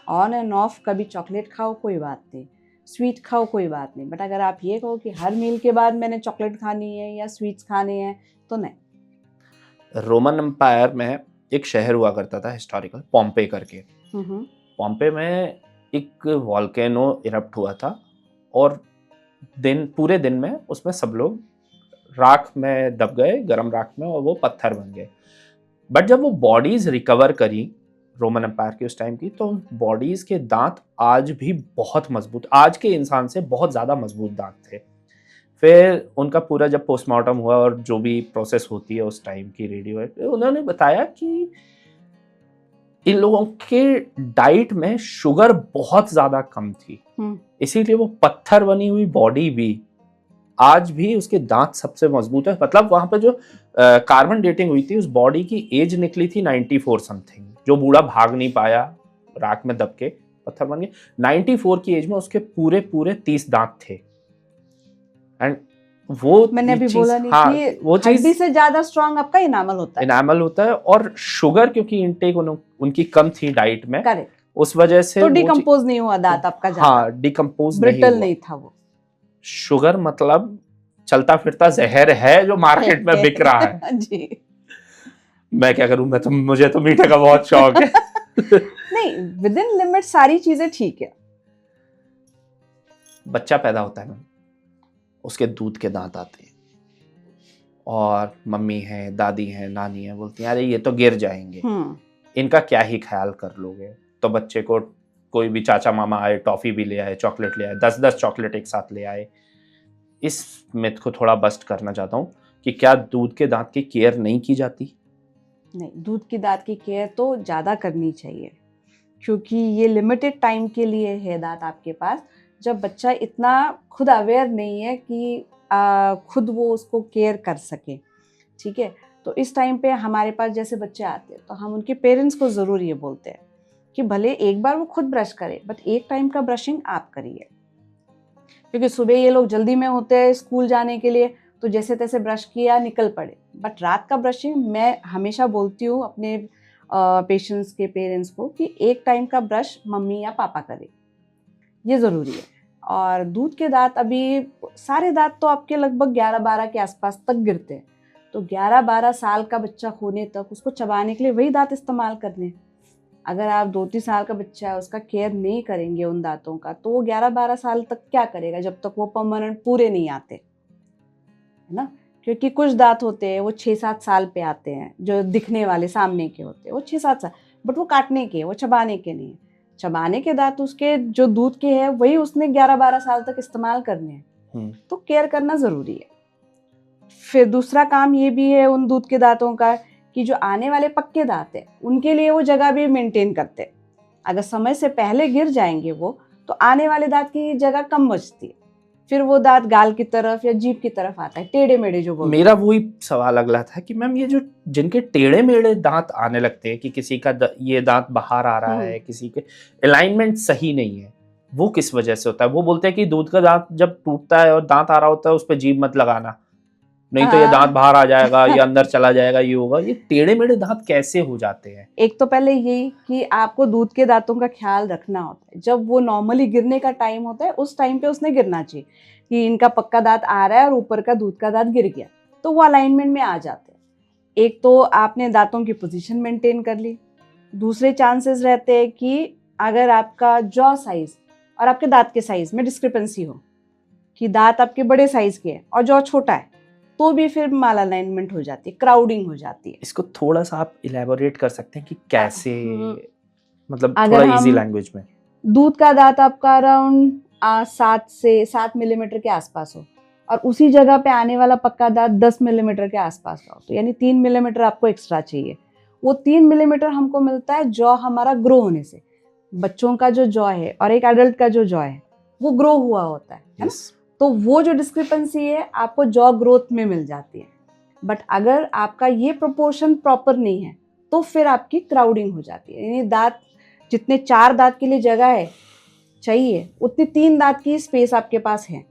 ऑन एंड ऑफ कभी चॉकलेट खाओ कोई बात नहीं, स्वीट खाओ कोई बात नहीं, बट अगर आप ये कहो कि हर मील के बाद मैंने चॉकलेट खानी है या स्वीट्स खाने हैं, तो नहीं। रोमन एम्पायर में एक शहर हुआ करता था हिस्टोरिकल, पॉम्पे करके। पॉम्पे में एक वॉल्केनो इरप्ट हुआ था और पूरे दिन में उसमें सब लोग राख में दब गए, गर्म राख में, और वो पत्थर बन गए। बट जब वो बॉडीज रिकवर करी रोमन एम्पायर की उस टाइम की, तो उन बॉडीज के दांत आज भी बहुत मजबूत, आज के इंसान से बहुत ज्यादा मजबूत दांत थे। फिर उनका पूरा जब पोस्टमार्टम हुआ और जो भी प्रोसेस होती है उस टाइम की रेडियो, उन्होंने बताया कि इन लोगों के डाइट में शुगर बहुत ज्यादा कम थी, इसीलिए वो पत्थर बनी हुई बॉडी भी आज भी उसके दांत सबसे मजबूत है। मतलब वहां पे जो कार्बन डेटिंग हुई थी, उस बॉडी की एज निकली थी 94 समथिंग। जो बूढ़ा भाग नहीं पाया, राख में दब के पत्थर बन गए, 94 की एज में उसके पूरे पूरे 30 दांत थे। एंड वो मैंने अभी बोला नहीं कि वो चीज से ज्यादा स्ट्रांग आपका इनामल होता है। और शुगर क्योंकि इनटेक उनकी कम थी डाइट में, करेक्ट, उस वजह से तो डिकम्पोज नहीं हुआ दांत आपका ज्यादा। हाँ, डिकम्पोज नहीं था वो। शुगर मतलब चलता फिरता जहर है जो मार्केट में बिक रहा है। जी। मैं क्या करूं, मुझे तो मीठे का बहुत शौक है। नहीं, विद इन लिमिट सारी चीजें ठीक है। बच्चा पैदा होता है ना, उसके दूध के दांत आते हैं और मम्मी है, दादी है, नानी है, बोलती हैं अरे ये तो गिर जाएंगे, इनका क्या ही ख्याल कर लोगे। तो बच्चे को कोई भी चाचा मामा आए, टॉफी भी ले आए, चॉकलेट ले आए, 10-10 चॉकलेट एक साथ ले आए। इस मिथ को थोड़ा बस्ट करना चाहता हूँ कि क्या दूध के दांत की केयर नहीं की जाती? नहीं, दूध की दांत की केयर तो ज़्यादा करनी चाहिए, क्योंकि ये लिमिटेड टाइम के लिए है दांत आपके पास, जब बच्चा इतना खुद अवेयर नहीं है कि खुद वो उसको केयर कर सके। ठीक है, तो इस टाइम पे हमारे पास जैसे बच्चे आते हैं तो हम उनके पेरेंट्स को ज़रूर ये बोलते हैं कि भले एक बार वो खुद ब्रश करे, बट एक टाइम का ब्रशिंग आप करिए, क्योंकि सुबह ये लोग जल्दी में होते हैं स्कूल जाने के लिए, तो जैसे तैसे ब्रश किया निकल पड़े। बट रात का ब्रशिंग मैं हमेशा बोलती हूँ अपने पेशेंट्स के पेरेंट्स को कि एक टाइम का ब्रश मम्मी या पापा करें, ये ज़रूरी है। और दूध के दांत, अभी सारे दांत तो आपके लगभग 11-12 के आसपास तक गिरते हैं, तो 11-12 साल का बच्चा होने तक उसको चबाने के लिए वही दांत इस्तेमाल करने हैं। अगर आप 2-3 साल का बच्चा है उसका केयर नहीं करेंगे उन दांतों का, तो वो 11-12 साल तक क्या करेगा जब तक वो परमानेंट पूरे नहीं आते, है ना। क्योंकि कुछ दांत होते हैं वो 6-7 साल पे आते हैं, जो दिखने वाले सामने के होते हैं वो 6-7 साल, बट वो काटने के, वो चबाने के नहीं है। चबाने के दांत उसके जो दूध के हैं वही उसने 11-12 साल तक इस्तेमाल करने हैं, तो केयर करना जरूरी है। फिर दूसरा काम ये भी है उन दूध के दांतों का कि जो आने वाले पक्के दांत है उनके लिए वो जगह भी मेंटेन करते हैं। अगर समय से पहले गिर जाएंगे वो, तो आने वाले दांत की जगह कम बचती है, फिर वो दांत गाल की तरफ या जीभ की तरफ आता है, टेढ़े मेढ़े जो बोलते हैं। मेरा वही सवाल अगला था कि मैम ये जो जिनके टेढ़े मेढ़े दांत आने लगते हैं कि किसी का ये दांत बाहर आ रहा है, किसी के अलाइनमेंट सही नहीं है, वो किस वजह से होता है? वो बोलते हैं कि दूध का दांत जब टूटता है और दांत आ रहा होता है उस पर जीभ मत लगाना, नहीं तो ये दांत बाहर आ जाएगा, ये अंदर चला जाएगा, ये होगा। ये टेढ़े मेढ़े दांत कैसे हो जाते हैं? एक तो पहले यही कि आपको दूध के दांतों का ख्याल रखना होता है। जब वो नॉर्मली गिरने का टाइम होता है उस टाइम पे उसने गिरना चाहिए कि इनका पक्का दांत आ रहा है और ऊपर का दूध का दांत गिर गया, तो वो अलाइनमेंट में आ जाते हैं। एक तो आपने दांतों की पोजीशन मेंटेन कर ली। दूसरे चांसेस रहते हैं कि अगर आपका जॉ साइज और आपके दांत के साइज में डिस्क्रिपेंसी हो, कि दांत आपके बड़े साइज के हैं और जॉ छोटा है, तो भी फिर माल अलाइनमेंट हो जाती है, क्राउडिंग हो जाती है। इसको थोड़ा सा आप इलेबोरेट कर सकते हैं कि कैसे, मतलब अगर थोड़ा इजी हम लैंग्वेज में। दूध का दांत आपका अराउंड 7 मिलीमीटर के आसपास हो और उसी जगह पे आने वाला पक्का दांत 10 मिलीमीटर के आसपास का हो, तो यानी 3 मिलीमीटर आपको एक्स्ट्रा चाहिए। वो 3 मिलीमीटर हमको मिलता है जॉ हमारा ग्रो होने से। बच्चों का जो जॉ है और एक एडल्ट का जो जॉ है वो ग्रो हुआ होता है ना? तो वो जो डिस्क्रिपेंसी है आपको जॉ ग्रोथ में मिल जाती है। बट अगर आपका ये प्रोपोर्शन प्रॉपर नहीं है तो फिर आपकी क्राउडिंग हो जाती है, यानी दांत जितने 4 दांत के लिए जगह है चाहिए उतनी 3 दांत की स्पेस आपके पास है,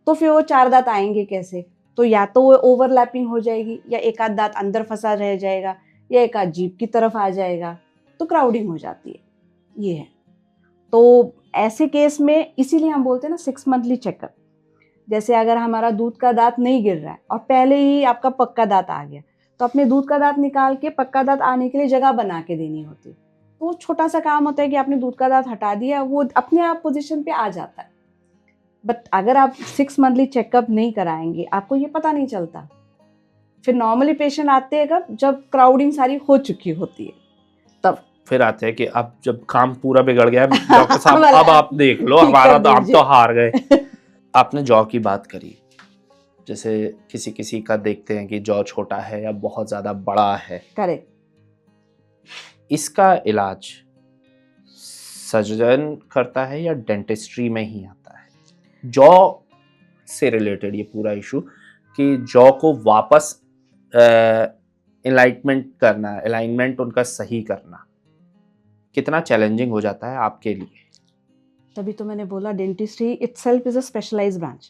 तो फिर वो 4 दांत आएंगे कैसे? तो या तो वो ओवरलैपिंग हो जाएगी, या एक आध दांत अंदर फंसा रह जाएगा, या एक आध जीभ की तरफ आ जाएगा, तो क्राउडिंग हो जाती है। ये है। तो ऐसे केस में इसीलिए हम बोलते हैं ना 6 मंथली चेकअप। जैसे अगर हमारा दूध का दांत नहीं गिर रहा है और पहले ही आपका पक्का दांत आ गया, तो अपने दूध का दांत निकाल के पक्का दांत आने के लिए जगह बना के देनी होती है। तो छोटा सा काम होता है कि आपने दूध का दांत हटा दिया, वो अपने आप पोजीशन पे आ जाता है। बट अगर आप 6 मंथली चेकअप नहीं कराएंगे आपको ये पता नहीं चलता। फिर नॉर्मली पेशेंट आते हैं कब? जब क्राउडिंग सारी हो चुकी होती है, तब फिर आते हैं कि अब जब काम पूरा बिगड़ गया डॉक्टर साहब अब आप देख लो, हमारा तो हम तो हार गए। आपने जॉ की बात करी, जैसे किसी किसी का देखते हैं कि जॉ छोटा है या बहुत ज्यादा बड़ा है, करेक्ट। इसका इलाज सर्जन करता है या डेंटिस्ट्री में ही आता है? जॉ से रिलेटेड ये पूरा इशू कि जॉ को वापस अलाइनमेंट उनका सही करना कितना चैलेंजिंग हो जाता है आपके लिए? तभी तो मैंने बोला dentistry itself is a specialized branch.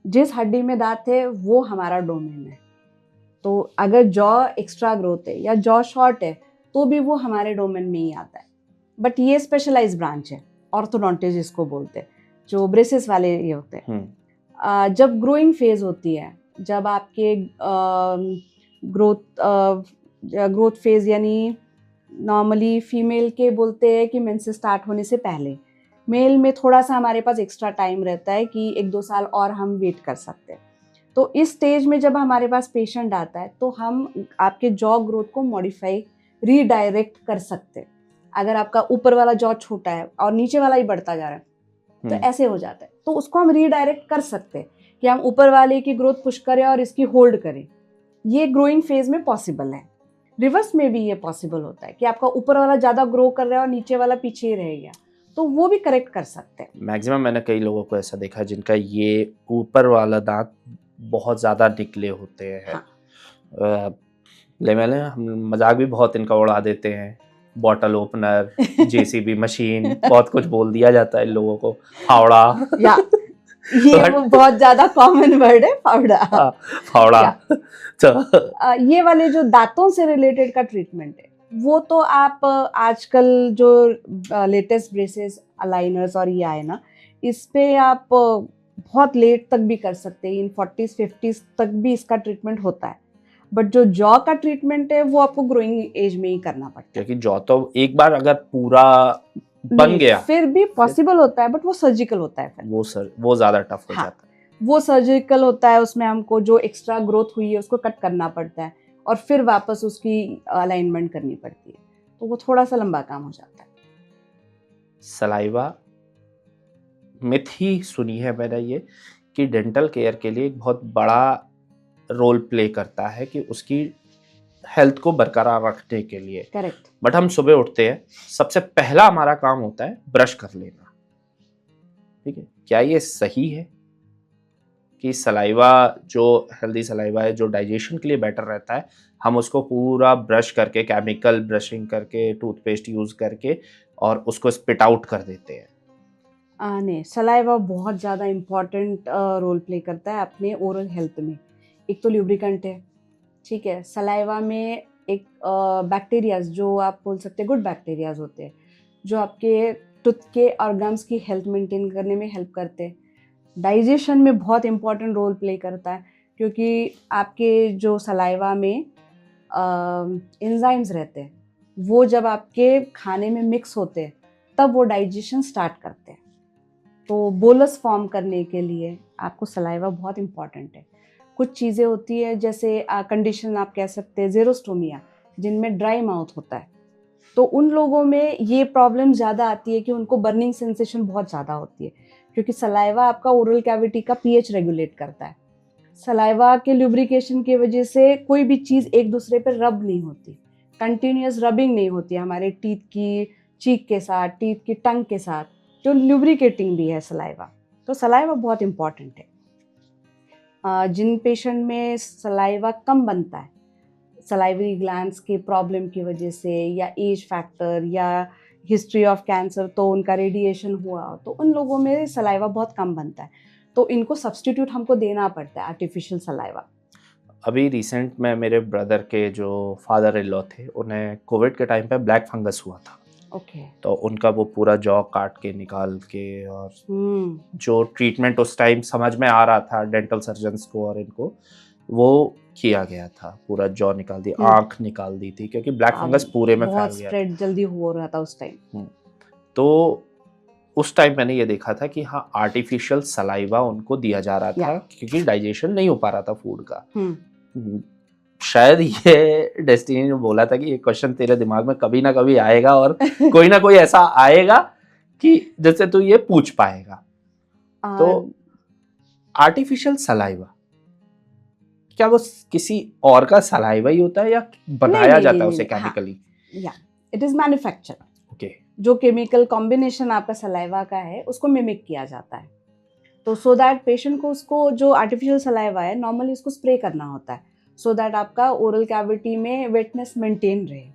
जिस हड्डी में दांत है वो हमारा डोमेन है। तो अगर जॉ एक्स्ट्रा ग्रोथ है या जॉ शॉर्ट है तो भी वो हमारे डोमेन में ही आता है। बट ये स्पेशलाइज्ड ब्रांच है, ऑर्थोडोंटिस्ट जिसको बोलते हैं, जो ब्रेसेस वाले ये होते हैं। जब ग्रोइंग फेज होती है, जब आपके ग्रोथ फेज, यानी नॉर्मली फीमेल के बोलते हैं कि मेंसेस स्टार्ट होने से पहले, मेल में थोड़ा सा हमारे पास एक्स्ट्रा टाइम रहता है कि 1-2 साल और हम वेट कर सकते हैं। तो इस स्टेज में जब हमारे पास पेशेंट आता है तो हम आपके जॉ ग्रोथ को मॉडिफाई, रीडायरेक्ट कर सकते हैं। अगर आपका ऊपर वाला जॉ छोटा है और नीचे वाला ही बढ़ता जा रहा है तो ऐसे हो जाता है, तो उसको हम रीडायरेक्ट कर सकते हैं कि हम ऊपर वाले की ग्रोथ पुश करें और इसकी होल्ड करें। ये ग्रोइंग फेज में पॉसिबल है। रिवर्स में भी ये पॉसिबल होता है कि आपका ऊपर वाला ज़्यादा ग्रो कर रहा है और नीचे वाला पीछे ही रह गया, तो वो भी करेक्ट कर सकते हैं। मैक्सिमम मैंने कई लोगों को ऐसा देखा जिनका ये ऊपर वाला दांत बहुत ज़्यादा निकले होते हैं। हाँ। लेवल है, हम मजाक भी बहुत इनका उड़ा देते हैं, बॉटल ओपनर, जेसीबी मशीन, बहुत कुछ बोल दिया जाता है इन लोगों को, फावड़ा। या ये वो बहुत ज्यादा कॉमन वर्ड है, फावड़ा। फावड़ा। तो ये वाले जो दांतों से रिलेटेड का ट्रीटमेंट है वो तो आप आजकल जो लेटेस्ट ब्रेसेस, अलाइनर्स और ये आए ना, इस पे आप बहुत लेट तक भी कर सकते हैं, इन 40s 50s तक भी इसका ट्रीटमेंट होता है। बट जो जॉ का ट्रीटमेंट है वो आपको ग्रोइंग एज में ही करना पड़ता है। क्योंकि जौ तो एक बार अगर पूरा बन नहीं, गया फिर भी पॉसिबल होता है, बट वो सर्जिकल होता है फिर। वो ज्यादा टफ हो हाँ, जाता है। वो सर्जिकल होता है, उसमें हमको जो एक्स्ट्रा ग्रोथ हुई है उसको कट करना पड़ता है और फिर वापस उसकी अलाइनमेंट करनी पड़ती है, तो वो थोड़ा सा लंबा काम हो जाता है। सलाइवा मिथ ही सुनी है मैंने ये कि डेंटल केयर के लिए एक बहुत बड़ा रोल प्ले करता है कि उसकी हेल्थ को बरकरार रखने के लिए। करेक्ट। बट हम सुबह उठते हैं, सबसे पहला हमारा काम होता है ब्रश कर लेना, ठीक है? क्या ये सही है कि सलाइवा जो हेल्दी सलाइवा है, जो डाइजेशन के लिए बेटर रहता है, हम उसको पूरा ब्रश करके, केमिकल ब्रशिंग करके, टूथपेस्ट यूज करके और उसको स्पिट आउट कर देते हैं? नहीं, सलाइवा बहुत ज़्यादा इम्पॉर्टेंट रोल प्ले करता है अपने ओरल हेल्थ में। एक तो ल्यूब्रिकेंट है, ठीक है। सलाइवा में एक बैक्टीरियाज, जो आप बोल सकते हैं गुड बैक्टीरियाज होते हैं, जो आपके टूथ के और गम्स की हेल्थ मेंटेन करने में हेल्प करते हैं। डाइजेशन में बहुत इंपॉर्टेंट रोल प्ले करता है, क्योंकि आपके जो सलाइवा में एंजाइम्स रहते हैं, वो जब आपके खाने में मिक्स होते हैं तब वो डाइजेशन स्टार्ट करते हैं। तो बोलस फॉर्म करने के लिए आपको सलाइवा बहुत इंपॉर्टेंट है। कुछ चीज़ें होती है, जैसे कंडीशन आप कह सकते हैं ज़ेरोस्टोमिया, जिनमें ड्राई माउथ होता है, तो उन लोगों में ये प्रॉब्लम ज़्यादा आती है कि उनको बर्निंग सेंसेशन बहुत ज़्यादा होती है, क्योंकि सलाइवा आपका ओरल कैविटी का पीएच रेगुलेट करता है। सलाइवा के ल्यूब्रिकेशन की वजह से कोई भी चीज़ एक दूसरे पर रब नहीं होती, कंटिन्यूस रबिंग नहीं होती हमारे टीथ की चीक के साथ, टीथ की टंग के साथ, जो ल्यूब्रिकेटिंग भी है सलाइवा। तो सलाइवा बहुत इंपॉर्टेंट है। जिन पेशेंट में सलाइवा कम बनता है, सलाइवरी ग्लैंड्स के प्रॉब्लम की वजह से, या एज फैक्टर, या हिस्ट्री ऑफ कैंसर, तो उनका रेडिएशन हुआ, तो उन लोगों में सलाइवा बहुत कम बनता है, तो इनको सब्स्टिट्यूट हमको देना पड़ता है आर्टिफिशियल सलाइवा। अभी रिसेंट में मेरे ब्रदर के जो फादर इन लॉ थे, उन्हें कोविड के टाइम पे ब्लैक फंगस हुआ था। ओके। तो उनका वो पूरा जॉ काट के निकाल के, और जो ट्रीटमेंट उस टाइम समझ में आ रहा था डेंटल सर्जन्स को और इनको, वो किया गया था। पूरा जॉ निकाल दी, आंख निकाल दी थी, क्योंकि ब्लैक फंगस पूरे में फैल बहुत गया स्प्रेड जल्दी हो रहा था उस टाइम। तो उस टाइम मैंने ये देखा था कि हाँ, आर्टिफिशियल सलाइवा उनको दिया जा रहा था, क्योंकि डाइजेशन नहीं हो पा रहा था फूड का। शायद ये डेस्टिनी ने बोला था कि ये क्वेश्चन तेरे दिमाग में कभी ना कभी आएगा, और कोई ना कोई ऐसा आएगा कि जिससे तू ये पूछ पाएगा। तो आर्टिफिशियल सलाइवा, क्या वो किसी और का सलाइवा ही होता है, या बनाया जाता है उसे chemically? It is manufacture. Okay. जो केमिकल कॉम्बिनेशन आपका सलाइवा का है उसको मिमिक किया जाता है, तो सो दैट पेशेंट को उसको जो आर्टिफिशियल सलाइवा है नॉर्मली उसको स्प्रे करना होता है, सो दैट आपका ओरल कैविटी में वेटनेस मेंटेन रहे,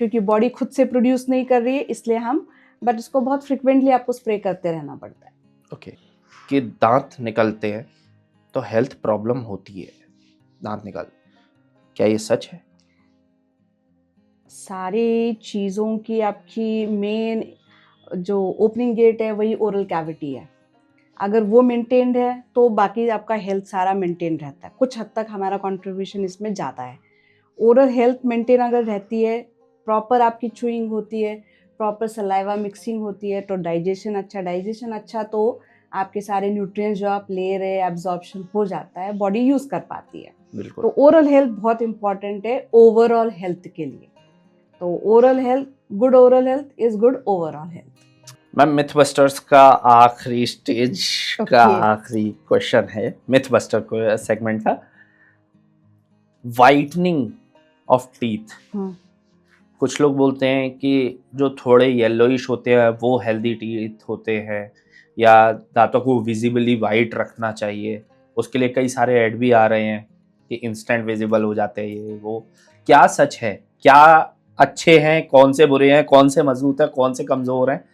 क्योंकि बॉडी खुद से प्रोड्यूस नहीं कर रही है इसलिए हम, बट इसको बहुत फ्रिक्वेंटली आपको स्प्रे करते रहना पड़ता है। ओके। कि दांत निकलते हैं तो हेल्थ प्रॉब्लम होती है, दांत निकल, क्या ये सच है? सारी चीज़ों की आपकी मेन जो ओपनिंग गेट है वही ओरल कैविटी है। अगर वो मेंटेन्ड है तो बाकी आपका हेल्थ सारा मेंटेन रहता है। कुछ हद तक हमारा कंट्रीब्यूशन इसमें ज़्यादा है। ओरल हेल्थ मेंटेन अगर रहती है, प्रॉपर आपकी चूइंग होती है, प्रॉपर सलाइवा मिक्सिंग होती है, तो डाइजेशन अच्छा तो आपके सारे न्यूट्रिएंट्स जो आप ले रहे हैं एब्जॉर्प्शन हो जाता है, बॉडी यूज़ कर पाती है। बिल्कुल। तो ओरल हेल्थ बहुत इंपॉर्टेंट है ओवरऑल हेल्थ के लिए। तो good oral health is good overall health. Ma'am, MythBusters का आखिरी स्टेज का आखिरी क्वेश्चन है मिथ बस्टर को सेगमेंट का, वाइटनिंग ऑफ टीथ। कुछ लोग बोलते हैं कि जो थोड़े येलोइश होते हैं वो हेल्दी टीथ होते हैं, या दांतों को विजिबली वाइट रखना चाहिए। उसके लिए कई सारे ऐड भी आ रहे हैं कि इंस्टेंट विजिबल हो जाते हैं, ये वो। क्या सच है? क्या अच्छे हैं, कौन से बुरे हैं, कौन से मजबूत है, कौन से कमजोर हैं?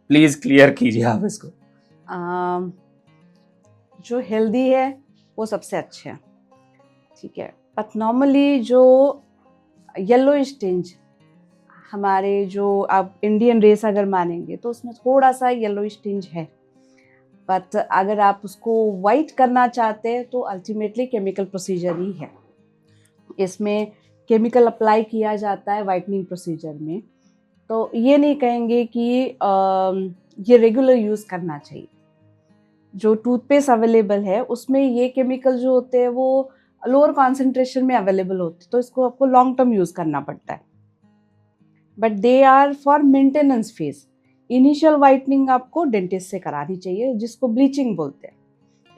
प्लीज क्लियर कीजिए आप इसको। जो हेल्दी है वो सबसे अच्छे हैं, ठीक है। बट नॉर्मली जो येलोइश टिंज, हमारे जो आप इंडियन रेस अगर मानेंगे तो उसमें थोड़ा सा येलोइश टिंज है, बट अगर आप उसको वाइट करना चाहते हैं तो अल्टीमेटली केमिकल प्रोसीजर ही है। इसमें केमिकल अप्लाई किया जाता है वाइटनिंग प्रोसीजर में। तो ये नहीं कहेंगे कि ये रेगुलर यूज़ करना चाहिए। जो टूथपेस्ट अवेलेबल है उसमें ये केमिकल जो होते हैं वो लोअर कॉन्सेंट्रेशन में अवेलेबल होते हैं, तो इसको आपको लॉन्ग टर्म यूज़ करना पड़ता है। But they are for maintenance phase. Initial whitening आपको डेंटिस्ट से करानी चाहिए, जिसको ब्लीचिंग बोलते हैं।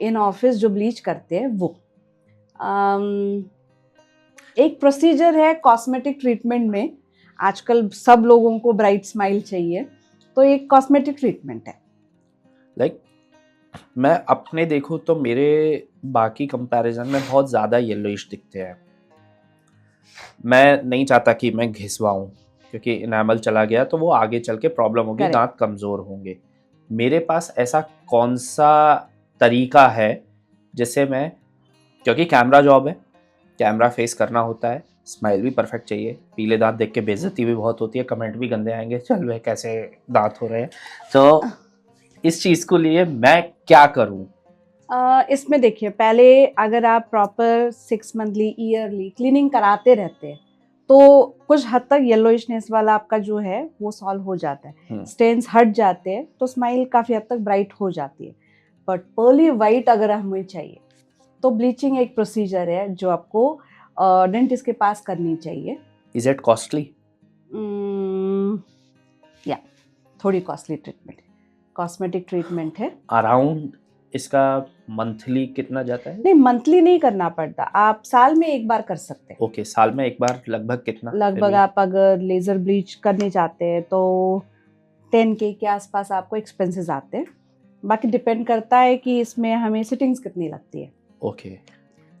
इन ऑफिस जो ब्लीच करते हैं वो एक प्रोसीजर है कॉस्मेटिक ट्रीटमेंट में। आजकल सब लोगों को ब्राइट स्माइल चाहिए, तो एक कॉस्मेटिक ट्रीटमेंट है। लाइक मैं अपने देखूँ तो मेरे बाकी कंपैरिजन में बहुत ज़्यादा येलोइश दिखते हैं। मैं नहीं चाहता कि मैं घिसवाऊँ, क्योंकि इनामल चला गया तो वो आगे चल के प्रॉब्लम होगी, Correct. दांत कमज़ोर होंगे। मेरे पास ऐसा कौन सा तरीका है जिससे मैं, क्योंकि कैमरा जॉब है, कैमरा फेस करना होता है, स्माइल भी परफेक्ट चाहिए, पीले दांत देख के बेइज्जती भी बहुत होती है, कमेंट भी गंदे आएंगे, चल वे कैसे दांत हो रहे हैं। तो इस चीज़ को लिए मैं क्या करूं? इसमें देखिए, पहले अगर आप प्रॉपर 6 मंथली ईयरली क्लीनिंग कराते रहते हैं तो कुछ हद तक येलोइशनेस वाला आपका जो है वो सॉल्व हो जाता है। स्टेन्स हट जाते हैं तो स्माइल काफ़ी हद तक ब्राइट हो जाती है। बट पर्ली वाइट अगर हमें चाहिए तो ब्लीचिंग एक प्रोसीजर है जो आपको डेंटिस्ट के पास करनी चाहिए। Is it costly? या थोड़ी कॉस्टली ट्रीटमेंट है, कॉस्मेटिक ट्रीटमेंट है। अराउंड इसका मंथली कितना जाता है? नहीं, मंथली नहीं करना पड़ता, आप साल में एक बार कर सकते हैं। ओके, साल में एक बार। लगभग कितना? लगभग आप अगर लेजर ब्लीच करने चाहते हैं तो 10K के आसपास आपको एक्सपेंसेस आते हैं। बाकी डिपेंड करता है कि इसमें हमें सिटिंग्स कितनी लगती है। ओके।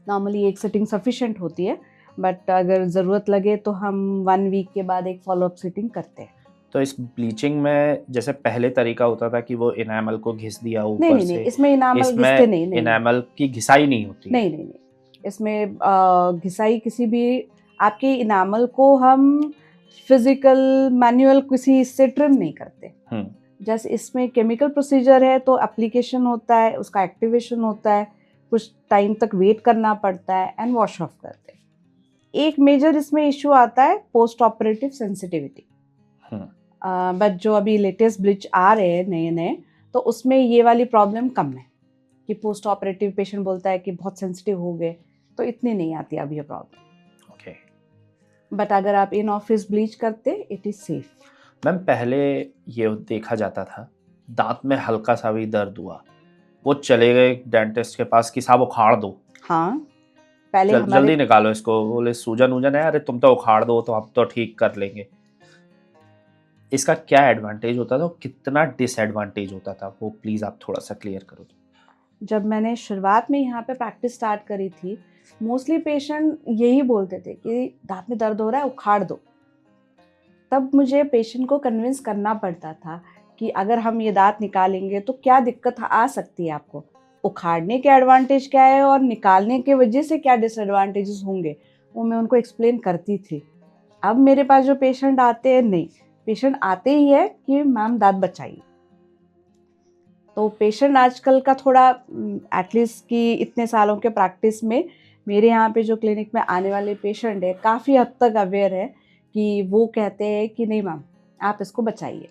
नॉर्मली एक सिटिंग सफिशिएंट होती है, बट अगर ज़रूरत लगे तो हम 1 वीक के बाद एक फॉलोअप सिटिंग करते हैं। तो इस ब्लीचिंग में जैसे पहले तरीका होता था कि वो इनामल को घिस दिया ऊपर नहीं, से, इसमें इनामल घिसते नहीं। इनामल की घिसाई नहीं होती? नहीं, इसमें घिसाई किसी भी आपके इनामल को हम फिजिकल मैनुअल किसी से ट्रिम नहीं करते। जैसे इसमें केमिकल प्रोसीजर है तो एप्लीकेशन होता है, उसका एक्टिवेशन होता है, कुछ टाइम तक वेट करना पड़ता है एंड वॉश ऑफ करते हैं। एक मेजर इसमें इशू आता है पोस्ट ऑपरेटिव सेंसिटिविटी। बट जो अभी लेटेस्ट ब्लीच आ रहे हैं नए तो उसमें ये वाली प्रॉब्लम कम है कि पोस्ट ऑपरेटिव पेशेंट बोलता है कि बहुत सेंसिटिव हो गए, तो इतनी नहीं आती अभी ये प्रॉब्लम। ओके। बट अगर आप इन ऑफिस ब्लीच करते इट इज सेफ। मैम पहले ये देखा जाता था दांत में हल्का सा भी दर्द हुआ, वो चले गए डेंटिस्ट के पास कि साहब उखाड़ दो। हाँ, पहले जल्दी निकालो इसको, बोले सूजन वूजन है, अरे तुम तो उखाड़ दो तो हम तो ठीक कर लेंगे। इसका क्या एडवांटेज होता था, कितना डिसएडवांटेज होता था, वो प्लीज आप थोड़ा सा क्लियर करो। जब मैंने शुरुआत में यहाँ पे प्रैक्टिस स्टार्ट करी थी, मोस्टली पेशेंट यही बोलते थे कि दांत में दर्द हो रहा है, उखाड़ दो। तब मुझे पेशेंट को कन्विंस करना पड़ता था कि अगर हम ये दांत निकालेंगे तो क्या दिक्कत आ सकती है आपको, उखाड़ने के एडवांटेज क्या है और निकालने के वजह से क्या डिसएडवांटेजेस होंगे, वो मैं उनको एक्सप्लेन करती थी। अब मेरे पास जो पेशेंट आते हैं, नहीं, पेशेंट आते ही है कि मैम दांत बचाइए। तो पेशेंट आजकल का थोड़ा एटलीस्ट कि इतने सालों के प्रैक्टिस में मेरे यहाँ पे जो क्लिनिक में आने वाले पेशेंट है काफ़ी हद तक अवेयर है कि वो कहते हैं कि नहीं मैम आप इसको बचाइए।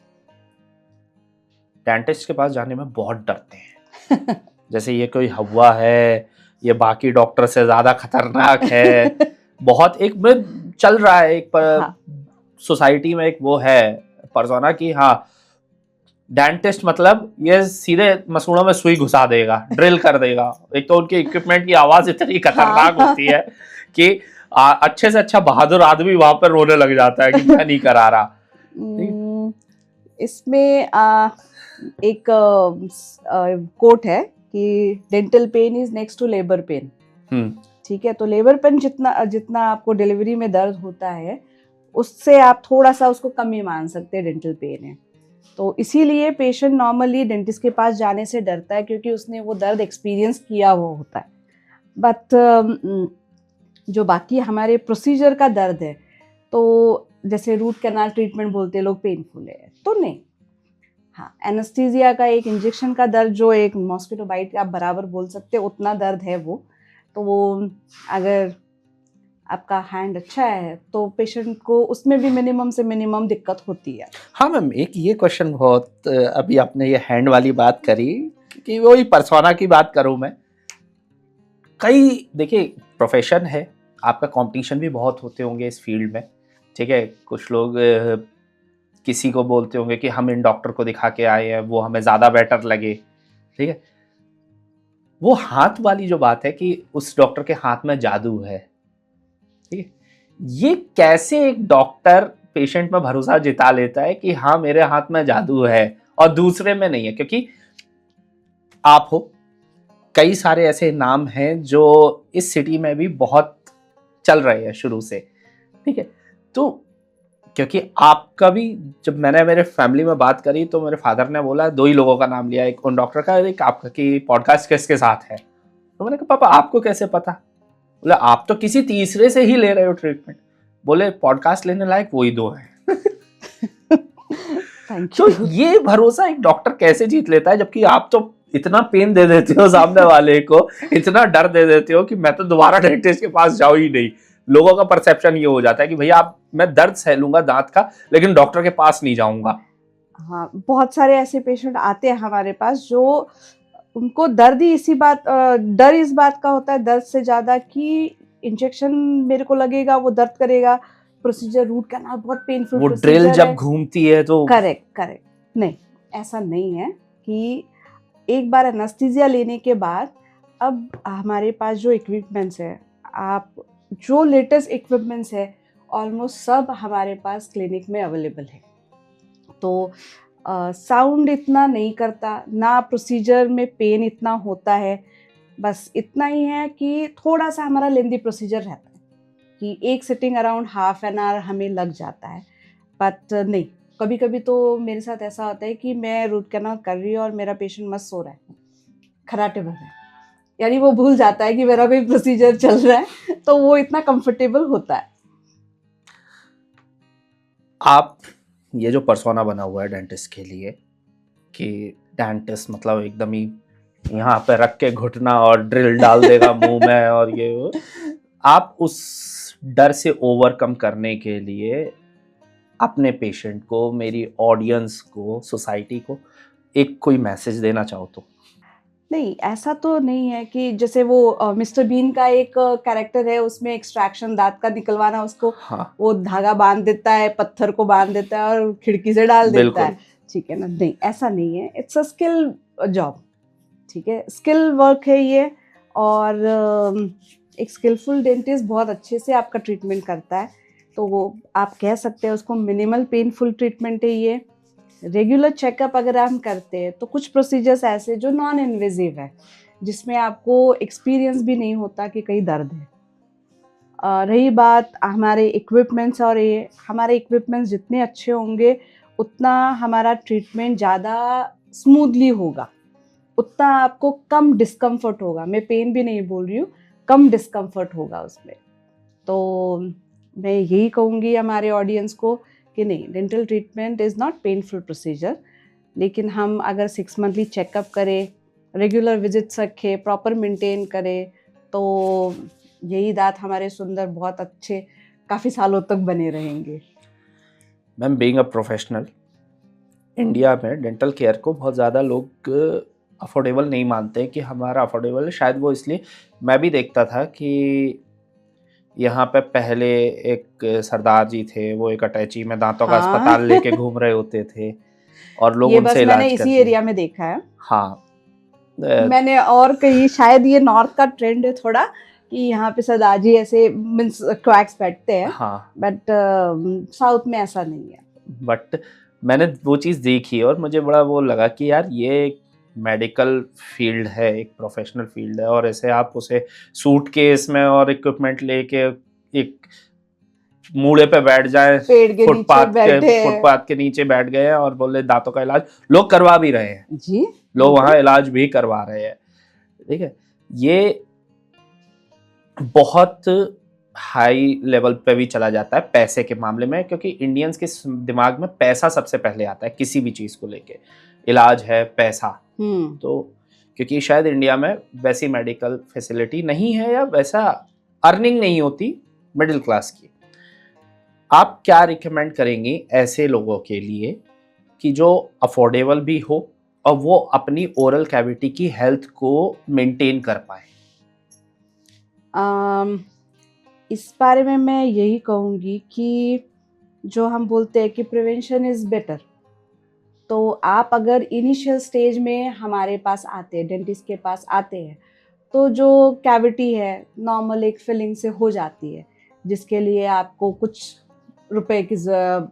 डेंटिस्ट के पास जाने में बहुत डरते हैं जैसे ये कोई हवा है, ये बाकी डॉक्टर से ज़्यादा खतरनाक है। बहुत एक में चल रहा है एक सोसाइटी में एक वो है पर्सोना कि हाँ डेंटिस्ट मतलब ये सीधे मसूड़ों में सुई घुसा देगा, ड्रिल कर देगा। एक तो उनके इक्विपमेंट की आवाज इतनी खतरनाक होती है कि अच्छे से अच्छा बहादुर आदमी वहां पर रोने लग जाता है कि मैं नहीं करा रहा। इसमें एक कोट है कि dental pain is next to labour pain. ठीक है, तो लेबर पेन जितना आपको डिलीवरी में दर्द होता है उससे आप थोड़ा सा उसको कम ही मान सकते हैं डेंटल पेन है। तो इसीलिए पेशेंट नॉर्मली डेंटिस्ट के पास जाने से डरता है क्योंकि उसने वो दर्द एक्सपीरियंस किया हुआ होता है। बट जो बाकी हमारे प्रोसीजर का दर्द है, तो जैसे रूट कैनाल ट्रीटमेंट बोलते हैं लोग, पेनफुल है तो नहीं। हाँ, एनेस्थीसिया का एक इंजेक्शन का दर्द जो एक मॉस्किटो बाइट का आप बराबर बोल सकते हैं उतना दर्द है वो। तो वो अगर आपका हैंड अच्छा है तो पेशेंट को उसमें भी मिनिमम से मिनिमम दिक्कत होती है। हाँ मैम, एक ये क्वेश्चन बहुत अभी आपने ये हैंड वाली बात करी कि वही पर्सोना की बात करूं मैं। कई देखिए प्रोफेशन है, आपका कंपटीशन भी बहुत होते होंगे इस फील्ड में, ठीक है। कुछ लोग किसी को बोलते होंगे कि हम इन डॉक्टर को दिखा के आए हैं, वो हमें ज़्यादा बेटर लगे, ठीक है। वो हाथ वाली जो बात है कि उस डॉक्टर के हाथ में जादू है, ठीक है। ये कैसे एक डॉक्टर पेशेंट में भरोसा जिता लेता है कि हाँ मेरे हाथ में जादू है और दूसरे में नहीं है? क्योंकि आप हो, कई सारे ऐसे नाम हैं जो इस सिटी में भी बहुत चल रहे हैं शुरू से, ठीक है। तो क्योंकि आपका भी, जब मैंने मेरे फैमिली में बात करी तो मेरे फादर ने बोला, दो ही लोगों का नाम लिया, एक उन डॉक्टर का, एक आपका, कि पॉडकास्ट किसके साथ है। तो मैंने कहा पापा आपको कैसे पता? बोले आप तो किसी तीसरे से ही ले रहे हो ट्रीटमेंट। बोले पॉडकास्ट लेने लायक वही दो हैं। थैंक तो यू। ये भरोसा एक डॉक्टर कैसे जीत लेता है, जबकि आप तो इतना पेन दे देते हो सामने वाले को, इतना डर दे देते हो कि मैं तो दोबारा डेंटिस्ट के पास जाऊं ही नहीं। लोगों का परसेप्शन ये हो जाता है कि भैया आप, मैं दर्द सह लूंगा दांत का लेकिन डॉक्टर के पास नहीं जाऊंगा। हाँ, बहुत सारे ऐसे पेशेंट आते हैं हमारे पास जो उनको दर्द ही डर इस बात का होता है, दर्द से ज़्यादा कि इंजेक्शन मेरे को लगेगा, वो दर्द करेगा, प्रोसीजर रूट कैनाल बहुत पेनफुल वो प्रोसीजर ड्रिल है। जब घूमती है तो करेक्ट। नहीं, ऐसा नहीं है कि एक बार एनेस्थीसिया लेने के बाद अब हमारे पास जो इक्विपमेंट्स है, आप जो लेटेस्ट इक्विपमेंट्स है ऑलमोस्ट सब हमारे पास क्लिनिक में अवेलेबल है। तो साउंड इतना नहीं करता ना, प्रोसीजर में पेन इतना होता है, बस इतना ही है कि थोड़ा सा हमारा लेंदी प्रोसीजर रहता है कि एक sitting around half an hour हमें लग जाता है। बट नहीं, कभी कभी तो मेरे साथ ऐसा होता है कि मैं रूट कैनाल कर रही हूँ और मेरा पेशेंट मस्त सो रहा है, खराटे भर रहा है, यानी वो भूल जाता है कि मेरा कोई प्रोसीजर चल रहा है, तो वो इतना कंफर्टेबल होता है। आप ये जो पर्सोना बना हुआ है डेंटिस्ट के लिए कि डेंटिस्ट मतलब एकदम ही यहाँ पे रख के घुटना और ड्रिल डाल देगा मुंह में और ये वो, आप उस डर से ओवरकम करने के लिए अपने पेशेंट को, मेरी ऑडियंस को, सोसाइटी को एक कोई मैसेज देना चाहो तो? नहीं, ऐसा तो नहीं है कि जैसे वो मिस्टर बीन का एक कैरेक्टर है, उसमें एक्सट्रैक्शन दांत का निकलवाना, उसको हाँ वो धागा बांध देता है, पत्थर को बांध देता है और खिड़की से डाल देता है, ठीक है ना। नहीं, ऐसा नहीं है, इट्स अ स्किल जॉब, ठीक है, स्किल वर्क है ये। और एक स्किलफुल डेंटिस्ट बहुत अच्छे से आपका ट्रीटमेंट करता है, तो वो आप कह सकते हैं उसको मिनिमल पेनफुल ट्रीटमेंट है ये। रेगुलर चेकअप अगर हम करते हैं तो कुछ प्रोसीजर्स ऐसे जो नॉन इन्वेजिव है, जिसमें आपको एक्सपीरियंस भी नहीं होता कि कहीं दर्द है। रही बात हमारे इक्विपमेंट्स, और ये हमारे इक्विपमेंट्स जितने अच्छे होंगे उतना हमारा ट्रीटमेंट ज़्यादा स्मूथली होगा, उतना आपको कम डिस्कम्फर्ट होगा। मैं पेन भी नहीं बोल रही हूँ, कम डिस्कम्फर्ट होगा उसमें। तो मैं यही कहूँगी हमारे ऑडियंस को कि नहीं, dental treatment is not painful procedure, लेकिन हम अगर 6 मंथली चेकअप करें, रेगुलर विजिट्स रखें, प्रॉपर मेंटेन करें, तो यही दांत हमारे सुंदर बहुत अच्छे काफ़ी सालों तक बने रहेंगे। Ma'am, being a professional, India में डेंटल केयर को बहुत ज़्यादा लोग अफोर्डेबल नहीं मानते कि हमारा अफोर्डेबल है। शायद वो इसलिए, मैं भी देखता था कि यहाँ पे पहले एक सरदार जी थे, वो एक अटैची में दांतों का हाँ। अस्पताल लेके घूम रहे होते थे और लोग ये बस उनसे मैंने इलाज इसी करते। एरिया में देखा है। हाँ मैंने और कहीं, शायद ये नॉर्थ का ट्रेंड है थोड़ा, कि यहाँ पे सरदार ऐसे मीन्स क्वैक्स बैठते हैं, हाँ, बट साउथ में ऐसा नहीं है। बट मैंने वो चीज़ देखी और मुझे बड़ा वो लगा कि यार ये एक मेडिकल फील्ड है, एक प्रोफेशनल फील्ड है, और ऐसे आप उसे सूटकेस में और इक्विपमेंट लेके एक मूड़े पे बैठ जाए, पेड़ के नीचे बैठे हैं। फुटपाथ के नीचे बैठ गए हैं और बोले दांतों का इलाज, लोग करवा भी रहे हैं, जी, लोग वहाँ इलाज भी करवा रहे हैं, ठीक है। ये बहुत हाई लेवल पे भी चला जाता है पैसे के मामले में, क्योंकि इंडियंस के दिमाग में पैसा सबसे पहले आता है किसी भी चीज़ को लेके। इलाज है पैसा, तो क्योंकि शायद इंडिया में वैसी मेडिकल फैसिलिटी नहीं है या वैसा अर्निंग नहीं होती, मिडिल क्लास की, आप क्या रिकमेंड करेंगी ऐसे लोगों के लिए कि जो अफोर्डेबल भी हो और वो अपनी ओरल कैविटी की हेल्थ को मेंटेन कर पाए? इस बारे में मैं यही कहूँगी कि जो हम बोलते हैं कि प्रिवेंशन इज़ बेटर, तो आप अगर इनिशियल स्टेज में हमारे पास आते हैं, डेंटिस्ट के पास आते हैं, तो जो कैविटी है नॉर्मल एक फिलिंग से हो जाती है, जिसके लिए आपको कुछ रुपए की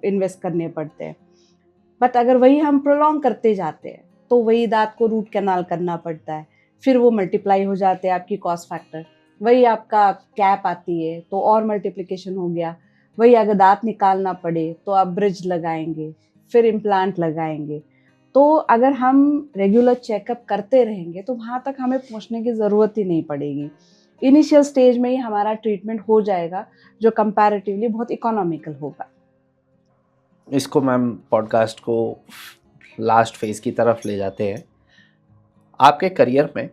इन्वेस्ट करने पड़ते हैं। बट अगर वही हम प्रोलॉन्ग करते जाते हैं तो वही दांत को रूट कैनाल करना पड़ता है, फिर वो मल्टीप्लाई हो जाते हैं आपकी कॉस्ट फैक्टर, वही आपका कैप आती है तो और मल्टीप्लिकेशन हो गया, वही अगर दांत निकालना पड़े तो आप ब्रिज लगाएंगे, फिर इम्प्लांट लगाएंगे। तो अगर हम रेगुलर चेकअप करते रहेंगे तो वहाँ तक हमें पहुँचने की ज़रूरत ही नहीं पड़ेगी, इनिशियल स्टेज में ही हमारा ट्रीटमेंट हो जाएगा, जो कंपैरेटिवली बहुत इकोनॉमिकल होगा। इसको मैम पॉडकास्ट को लास्ट फेज की तरफ ले जाते हैं। आपके करियर में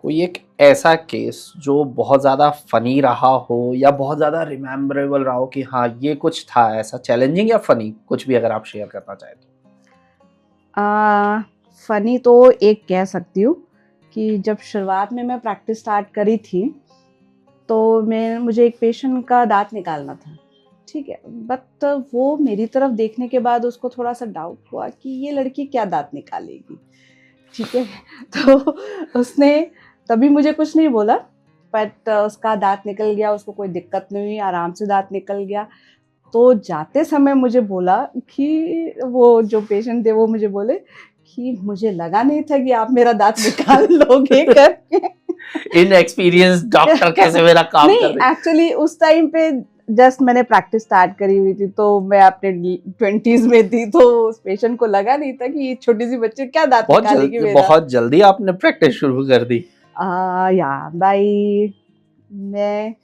कोई एक ऐसा केस जो बहुत ज़्यादा फ़नी रहा हो या बहुत ज़्यादा रिमेम्बरेबल रहा हो कि हाँ ये कुछ था ऐसा चैलेंजिंग या फ़नी, कुछ भी अगर आप शेयर करना चाहें तो? फ़नी तो एक कह सकती हूँ कि जब शुरुआत में मैं प्रैक्टिस स्टार्ट करी थी तो मुझे एक पेशेंट का दांत निकालना था, ठीक है, बट वो मेरी तरफ देखने के बाद उसको थोड़ा सा डाउट हुआ कि ये लड़की क्या दांत निकालेगी, ठीक है। तो उसने तभी मुझे कुछ नहीं बोला, बट उसका दांत निकल गया, उसको कोई दिक्कत नहीं हुई, आराम से दांत निकल गया। तो जाते समय मुझे बोला कि वो जो पेशेंट थे वो मुझे बोले कि मुझे लगा नहीं था कि आप मेरा दांत निकाल लोगे करके। इनएक्सपीरियंस डॉक्टर कैसे मेरा काम नहीं, कर रहे हैं। एक्चुअली उस टाइम पे जस्ट मैंने प्रैक्टिस स्टार्ट करी हुई थी, तो मैं अपने 20s में थी, तो उस पेशेंट को लगा नहीं था कि ये छोटी सी बच्ची क्या दांत निकालेगी मेरा। बहुत जल्दी आपने प्रैक्टिस शुरू कर दी। या बाई मैं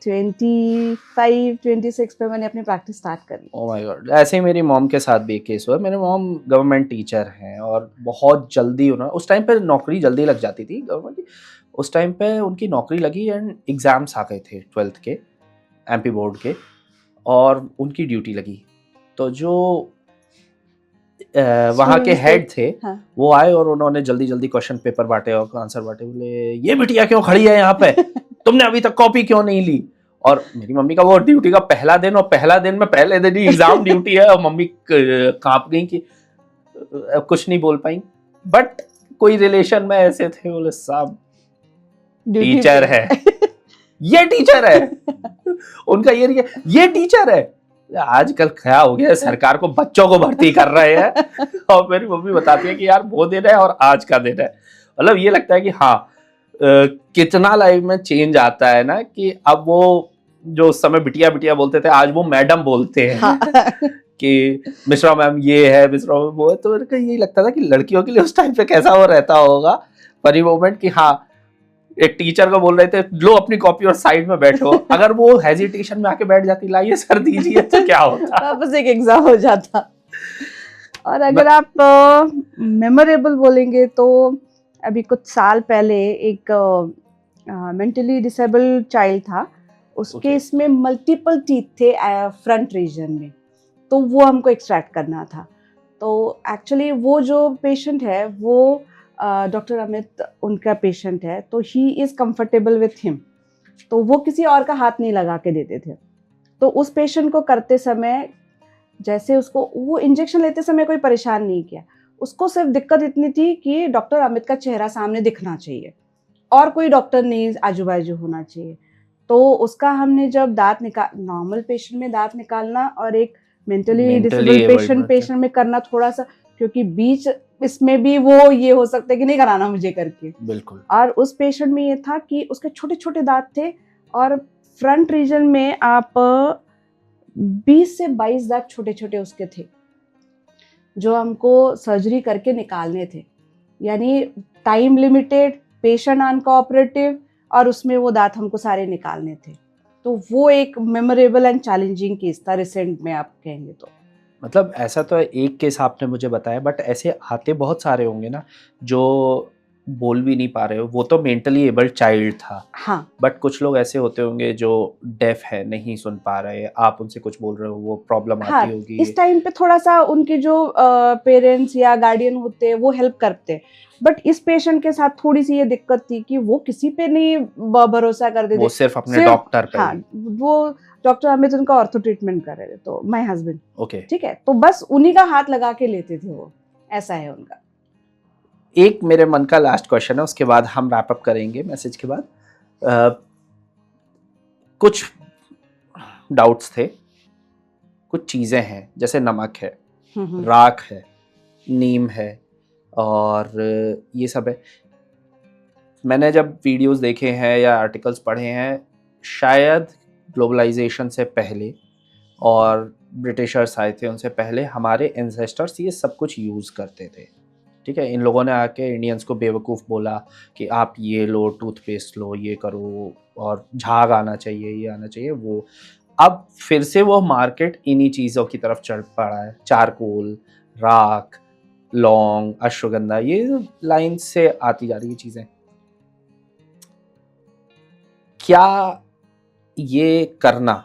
25-26 पे मैंने अपनी प्रैक्टिस स्टार्ट करी। ओह माय गॉड, ऐसे ही मेरी मॉम के साथ भी एक केस हुआ। मेरे मॉम गवर्नमेंट टीचर हैं और बहुत जल्दी उन्होंने उस टाइम पे नौकरी जल्दी लग जाती थी गवर्नमेंट की। उस टाइम पे उनकी नौकरी लगी एंड एग्जाम्स आ गए थे 12th के एमपी बोर्ड के और उनकी ड्यूटी लगी। तो जो वहाँ के हेड थे, हाँ। वो आए और उन्होंने जल्दी जल्दी क्वेश्चन पेपर बांटे और आंसर बांटे। बोले ये बिटिया क्यों खड़ी है यहाँ पे, तुमने अभी तक कॉपी क्यों नहीं ली? और मेरी मम्मी का वो ड्यूटी का पहला दिन, और पहला दिन में पहले दिन ही एग्जाम ड्यूटी है, और मम्मी कांप गई कि कुछ नहीं बोल पाई। बट कोई रिलेशन में ऐसे थे, बोले साहब टीचर है, ये टीचर है, उनका ये टीचर है। आजकल क्या हो गया, सरकार को बच्चों को भर्ती कर रहे हैं और मेरी मम्मी बताती है कि यार वो दिन है और आज का दिन है। मतलब ये लगता है कि हाँ कितना लाइफ में चेंज आता है ना, कि अब वो जो उस समय बिटिया बिटिया बोलते थे, आज वो मैडम बोलते हैं। हाँ। कि मिश्रा मैम ये है, मिश्रा मैम वो है। तो मेरे को यही लगता था कि लड़कियों के लिए उस टाइम पे कैसा वो रहता होगा फनी मोमेंट, कि हाँ एक टीचर को बोल रहे थे लो अपनी कॉपी और साइड में बैठो, अगर वो हेजिटेशन में आके बैठ जाती लाइए सर दीजिए, तो क्या होता, वापस एक एग्जाम हो जाता। और अगर आप मेमोरेबल बोलेंगे तो अभी कुछ साल पहले एक मेंटली डिसेबल्ड चाइल्ड था, उसके इसमें मल्टीपल टीथ थे फ्रंट रीजन में, तो वो हमको एक्सट्रैक्ट करना था। तो एक्चुअली वो जो पेशेंट है वो डॉक्टर अमित उनका पेशेंट है, तो he is comfortable with him, तो वो किसी और का हाथ नहीं लगा के देते थे। तो उस पेशेंट को करते समय जैसे उसको वो इंजेक्शन लेते समय कोई परेशान नहीं किया, उसको सिर्फ दिक्कत इतनी थी कि डॉक्टर अमित का चेहरा सामने दिखना चाहिए और कोई डॉक्टर नहीं आजू बाजू होना चाहिए। तो उसका हमने जब दांत नॉर्मल पेशेंट में दांत निकालना और एक मेंटली डिसेबल्ड पेशेंट में करना थोड़ा सा, क्योंकि बीच इसमें भी वो ये हो सकता है कि नहीं कराना मुझे करके। बिल्कुल। और उस पेशेंट में ये था कि उसके छोटे छोटे दांत थे और फ्रंट रीजन में आप 20 से 22 दांत छोटे छोटे उसके थे, जो हमको सर्जरी करके निकालने थे। यानी टाइम लिमिटेड, पेशेंट अनकोऑपरेटिव, और उसमें वो दांत हमको सारे निकालने थे। तो वो एक मेमोरेबल एंड चैलेंजिंग केस था रिसेंट में आप कहेंगे तो। मतलब ऐसा तो एक केस आपने मुझे बताया, बट ऐसे आते बहुत सारे होंगे ना जो बोल भी नहीं पा रहे हो, वो तो मेंटली एबल्ड चाइल्ड था, हाँ बट कुछ लोग ऐसे होते होंगे जो डेफ है, नहीं सुन पा रहे, आप उनसे कुछ बोल रहे हो वो प्रॉब्लम हाँ, आती होगी। इस टाइम पे थोड़ा सा उनके जो पेरेंट्स या गार्डियन होते हैं वो हेल्प करते हैं, बट इस पेशेंट के साथ थोड़ी सी ये दिक्कत थी कि वो किसी पे नहीं भरोसा कर देते, वो सिर्फ अपने सिर्फ डॉक्टर पे हाँ, ही। वो डॉक्टर अमित उनका ऑर्थो ट्रीटमेंट कर रहे थे, तो माय हस्बैंड, ओके, ठीक है, तो बस उन्हीं का हाथ लगा के लेते थे वो, ऐसा है उनका। एक मेरे मन का लास्ट क्वेश्चन है, उसके बाद हम रैप अप करेंगे मैसेज के बाद। कुछ डाउट्स थे, कुछ चीज़ें हैं जैसे नमक है, राख है, नीम है और ये सब है। मैंने जब वीडियोस देखे हैं या आर्टिकल्स पढ़े हैं, शायद ग्लोबलाइजेशन से पहले और ब्रिटिशर्स आए थे उनसे पहले हमारे एंसेस्टर्स ये सब कुछ यूज़ करते थे। ठीक है, इन लोगों ने आके इंडियंस को बेवकूफ़ बोला कि आप ये लो, टूथपेस्ट लो, ये करो, और झाग आना चाहिए, ये आना चाहिए, वो। अब फिर से वो मार्केट इन्हीं चीज़ों की तरफ चढ़ पड़ा है। चारकोल, राख, लौंग, अश्वगंधा, ये लाइन से आती जा रही है चीज़ें। क्या ये करना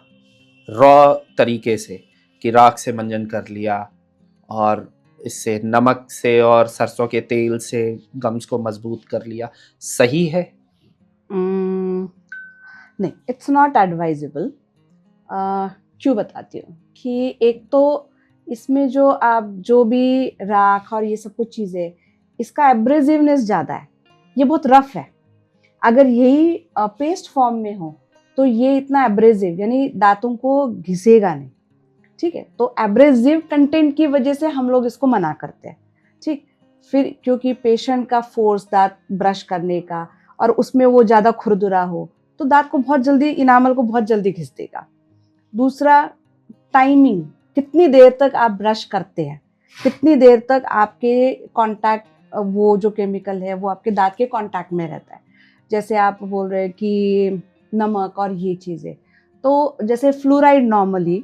रॉ तरीके से कि राख से मंजन कर लिया और इससे नमक से और सरसों के तेल से गम्स को मजबूत कर लिया, सही है? नहीं, इट्स नॉट एडवाइजेबल। क्यों बताती हूँ कि एक तो इसमें जो आप जो भी राख और ये सब कुछ चीज़ें, इसका एब्रेसिवनेस ज़्यादा है, ये बहुत रफ है। अगर यही पेस्ट फॉर्म में हो तो ये इतना एब्रेसिव, यानी दांतों को घिसेगा नहीं, ठीक है, तो एब्रेसिव कंटेंट की वजह से हम लोग इसको मना करते हैं, ठीक। फिर क्योंकि पेशेंट का फोर्स दांत ब्रश करने का और उसमें वो ज़्यादा खुरदुरा हो तो दांत को बहुत जल्दी, इनामल को बहुत जल्दी घिस देगा। दूसरा, टाइमिंग, कितनी देर तक आप ब्रश करते हैं, कितनी देर तक आपके कांटेक्ट, वो जो केमिकल है वो आपके दांत के कांटेक्ट में रहता है। जैसे आप बोल रहे हैं कि नमक और ये चीज़ें, तो जैसे फ्लोराइड, नॉर्मली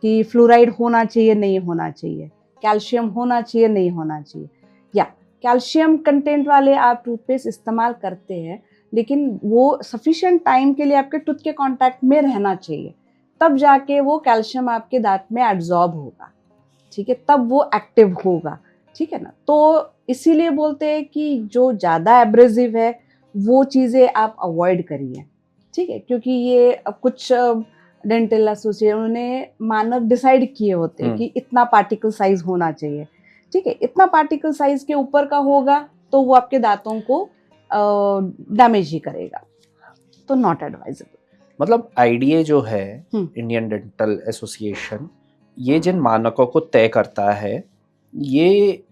कि फ्लोराइड होना चाहिए नहीं होना चाहिए, कैल्शियम होना चाहिए नहीं होना चाहिए, या कैल्शियम कंटेंट वाले आप टूथपेस्ट इस्तेमाल करते हैं, लेकिन वो सफिशिएंट टाइम के लिए आपके टूथ के कांटेक्ट में रहना चाहिए, तब जाके वो कैल्शियम आपके दांत में एब्जॉर्ब होगा, ठीक है, तब वो एक्टिव होगा, ठीक है ना। तो इसीलिए बोलते हैं कि जो ज़्यादा एब्रेसिव है वो चीज़ें आप अवॉइड करिए, ठीक है, क्योंकि ये अब कुछ डेंटल एसोसिएशन, उन्होंने मानक डिसाइड किए होते हैं कि इतना पार्टिकल साइज होना चाहिए, ठीक है, इतना पार्टिकल साइज के ऊपर का होगा तो वो आपके दांतों को डैमेज ही करेगा, तो नॉट एडवाइजेबल। मतलब आईडीए जो है, इंडियन डेंटल एसोसिएशन, ये जिन मानकों को तय करता है, ये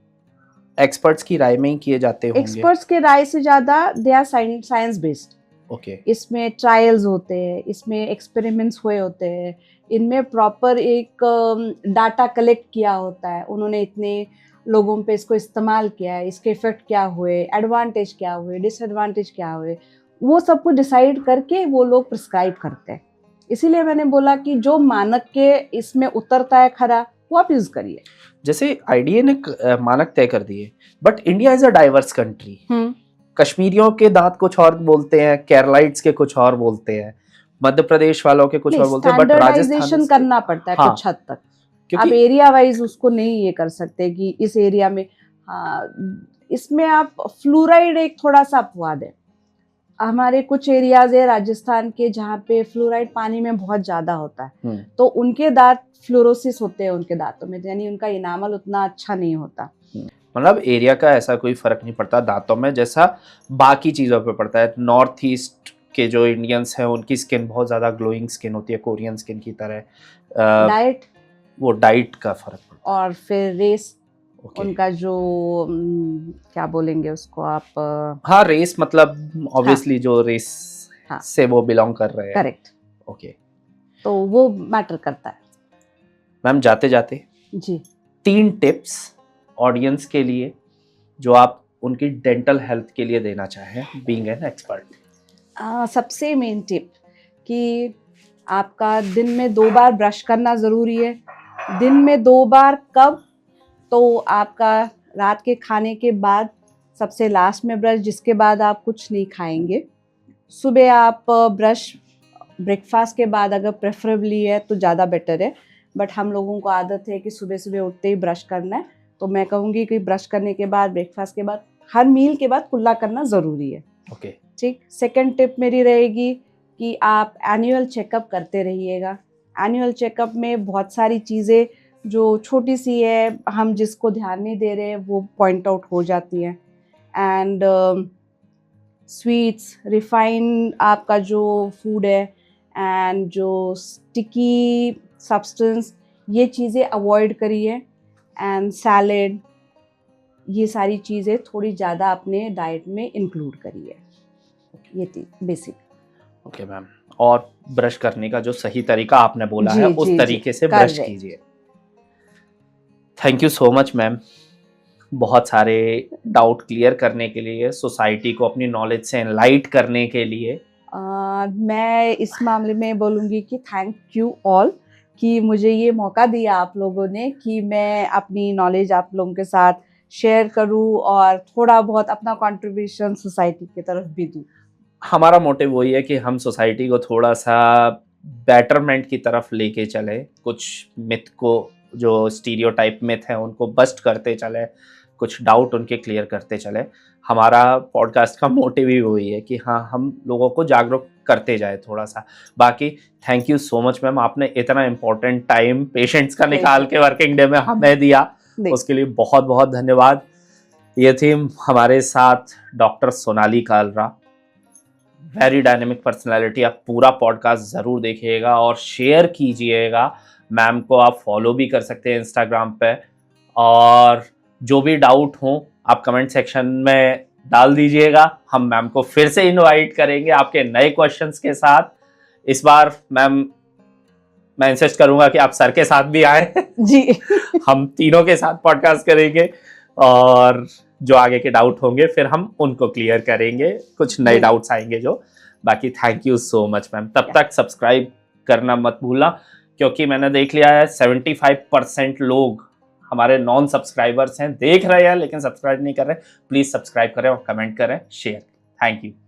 एक्सपर्ट्स की राय में ही किए जाते होंगे? एक्सपर्ट्स के राय से ज़्यादा they are science based. Okay, इसमें ट्रायल्स होते हैं, इसमें एक्सपेरिमेंट्स हुए होते हैं, इनमें प्रॉपर एक डाटा कलेक्ट किया होता है, उन्होंने इतने लोगों पे इसको इस्तेमाल किया है, इसके इफेक्ट क्या हुए, एडवांटेज क्या हुए, डिसएडवांटेज क्या हुए, वो सब कुछ डिसाइड करके वो लोग प्रिस्क्राइब करते हैं। इसीलिए मैंने बोला कि जो मानक के इसमें उतरता है खरा, वो आप यूज करिए। जैसे आईडीए ने मानक तय कर दिए, but India is a diverse country. कश्मीरियों के दांत कुछ और बोलते हैं, केरलाइट्स के कुछ और बोलते हैं, मध्य प्रदेश वालों के कुछ और बोलते हैं, बट स्टैंडर्डाइजेशन करना पड़ता है कुछ हद तक। आप एरिया वाइज उसको नहीं ये कर सकते कि इस एरिया में, हाँ, इसमें आप फ्लोराइड एक थोड़ा सा अपवाद है। हमारे कुछ एरियाज है राजस्थान के जहाँ पे फ्लोराइड पानी में बहुत ज्यादा होता है, तो उनके दांत फ्लोरोसिस होते हैं उनके दांतों में, यानी उनका इनामल उतना अच्छा नहीं होता। मतलब एरिया का ऐसा कोई फर्क नहीं पड़ता दांतों में जैसा बाकी चीजों पे पड़ता है। नॉर्थ ईस्ट के जो इंडियंस हैं उनकी स्किन बहुत ज्यादा ग्लोइंग स्किन होती है, कोरियन स्किन की तरह। डाइट, वो डाइट का फर्क पड़ता है। और फिर रेस, उनका जो क्या बोलेंगे उसको आप, हाँ, रेस मतलब ऑब्वियसली जो रेस से वो बिलोंग कर रहे हैं। करेक्ट, ओके, तो वो मैटर करता है। मैम जाते जाते जी 3 टिप्स ऑडियंस के लिए जो आप उनकी डेंटल हेल्थ के लिए देना चाहें, बीइंग एन एक्सपर्ट। सबसे मेन टिप कि आपका दिन में 2 बार ब्रश करना ज़रूरी है। दिन में 2 बार कब? तो आपका रात के खाने के बाद सबसे लास्ट में ब्रश, जिसके बाद आप कुछ नहीं खाएंगे। सुबह आप ब्रश ब्रेकफास्ट के बाद अगर प्रेफरेबली है तो ज़्यादा बेटर है, बट हम लोगों को आदत है कि सुबह सुबह उठते ही ब्रश करना है, तो मैं कहूँगी कि ब्रश करने के बाद, ब्रेकफास्ट के बाद, हर मील के बाद कुल्ला करना ज़रूरी है। ओके। ठीक। सेकंड टिप मेरी रहेगी कि आप एनुअल चेकअप करते रहिएगा। एनुअल चेकअप में बहुत सारी चीज़ें जो छोटी सी है, हम जिसको ध्यान नहीं दे रहे वो पॉइंट आउट हो जाती हैं। एंड स्वीट्स, रिफाइन आपका जो फूड है, एंड जो स्टिकी सब्सटेंस, ये चीज़ें अवॉइड करिए। एंड सैलेड, ये सारी चीज़ें थोड़ी ज़्यादा अपने डाइट में इंक्लूड करिए। ये थी बेसिक। ओके मैम, और ब्रश करने का जो सही तरीका आपने बोला जी, है उस जी, तरीके जी, से ब्रश correct। कीजिए। Thank you so much ma'am, बहुत सारे डाउट क्लियर करने के लिए, सोसाइटी को अपनी नॉलेज से एनलाइट करने के लिए। मैं इस मामले में बोलूँगी कि थैंक यू ऑल कि मुझे ये मौका दिया आप लोगों ने कि मैं अपनी नॉलेज आप लोगों के साथ शेयर करूँ और थोड़ा बहुत अपना कंट्रीब्यूशन सोसाइटी की तरफ भी दूँ। हमारा मोटिव वही है कि हम सोसाइटी को थोड़ा सा बेटरमेंट की तरफ लेके चले, कुछ मिथ को, जो स्टीरियोटाइप मिथ है उनको बस्ट करते चले, कुछ डाउट उनके क्लियर करते चले। हमारा पॉडकास्ट का मोटिव ही वही है कि हाँ, हम लोगों को जागरूक करते जाए थोड़ा सा। बाकी thank you so much ma'am, आपने इतना इम्पोर्टेंट टाइम पेशेंट्स का निकाल के वर्किंग डे में हमें दिया, उसके लिए बहुत बहुत धन्यवाद। ये थी हमारे साथ doctor Sonali Kalra, very dynamic personality. आप पूरा पॉडकास्ट ज़रूर देखिएगा और शेयर कीजिएगा। मैम को आप फॉलो भी कर सकते हैं इंस्टाग्राम पे, और जो भी डाउट हो आप कमेंट सेक्शन में डाल दीजिएगा। हम मैम को फिर से इनवाइट करेंगे आपके नए क्वेश्चंस के साथ। इस बार मैम मैं इंसिस्ट करूंगा कि आप सर के साथ भी आए जी। हम तीनों के साथ पॉडकास्ट करेंगे, और जो आगे के डाउट होंगे फिर हम उनको क्लियर करेंगे, कुछ नए डाउट्स आएंगे जो। बाकी thank you so much ma'am, तब तक सब्सक्राइब करना मत भूलना, क्योंकि मैंने देख लिया है 75% लोग हमारे नॉन सब्सक्राइबर्स हैं, देख रहे हैं लेकिन सब्सक्राइब नहीं कर रहे। प्लीज सब्सक्राइब करें और कमेंट करें, शेयर। Thank you.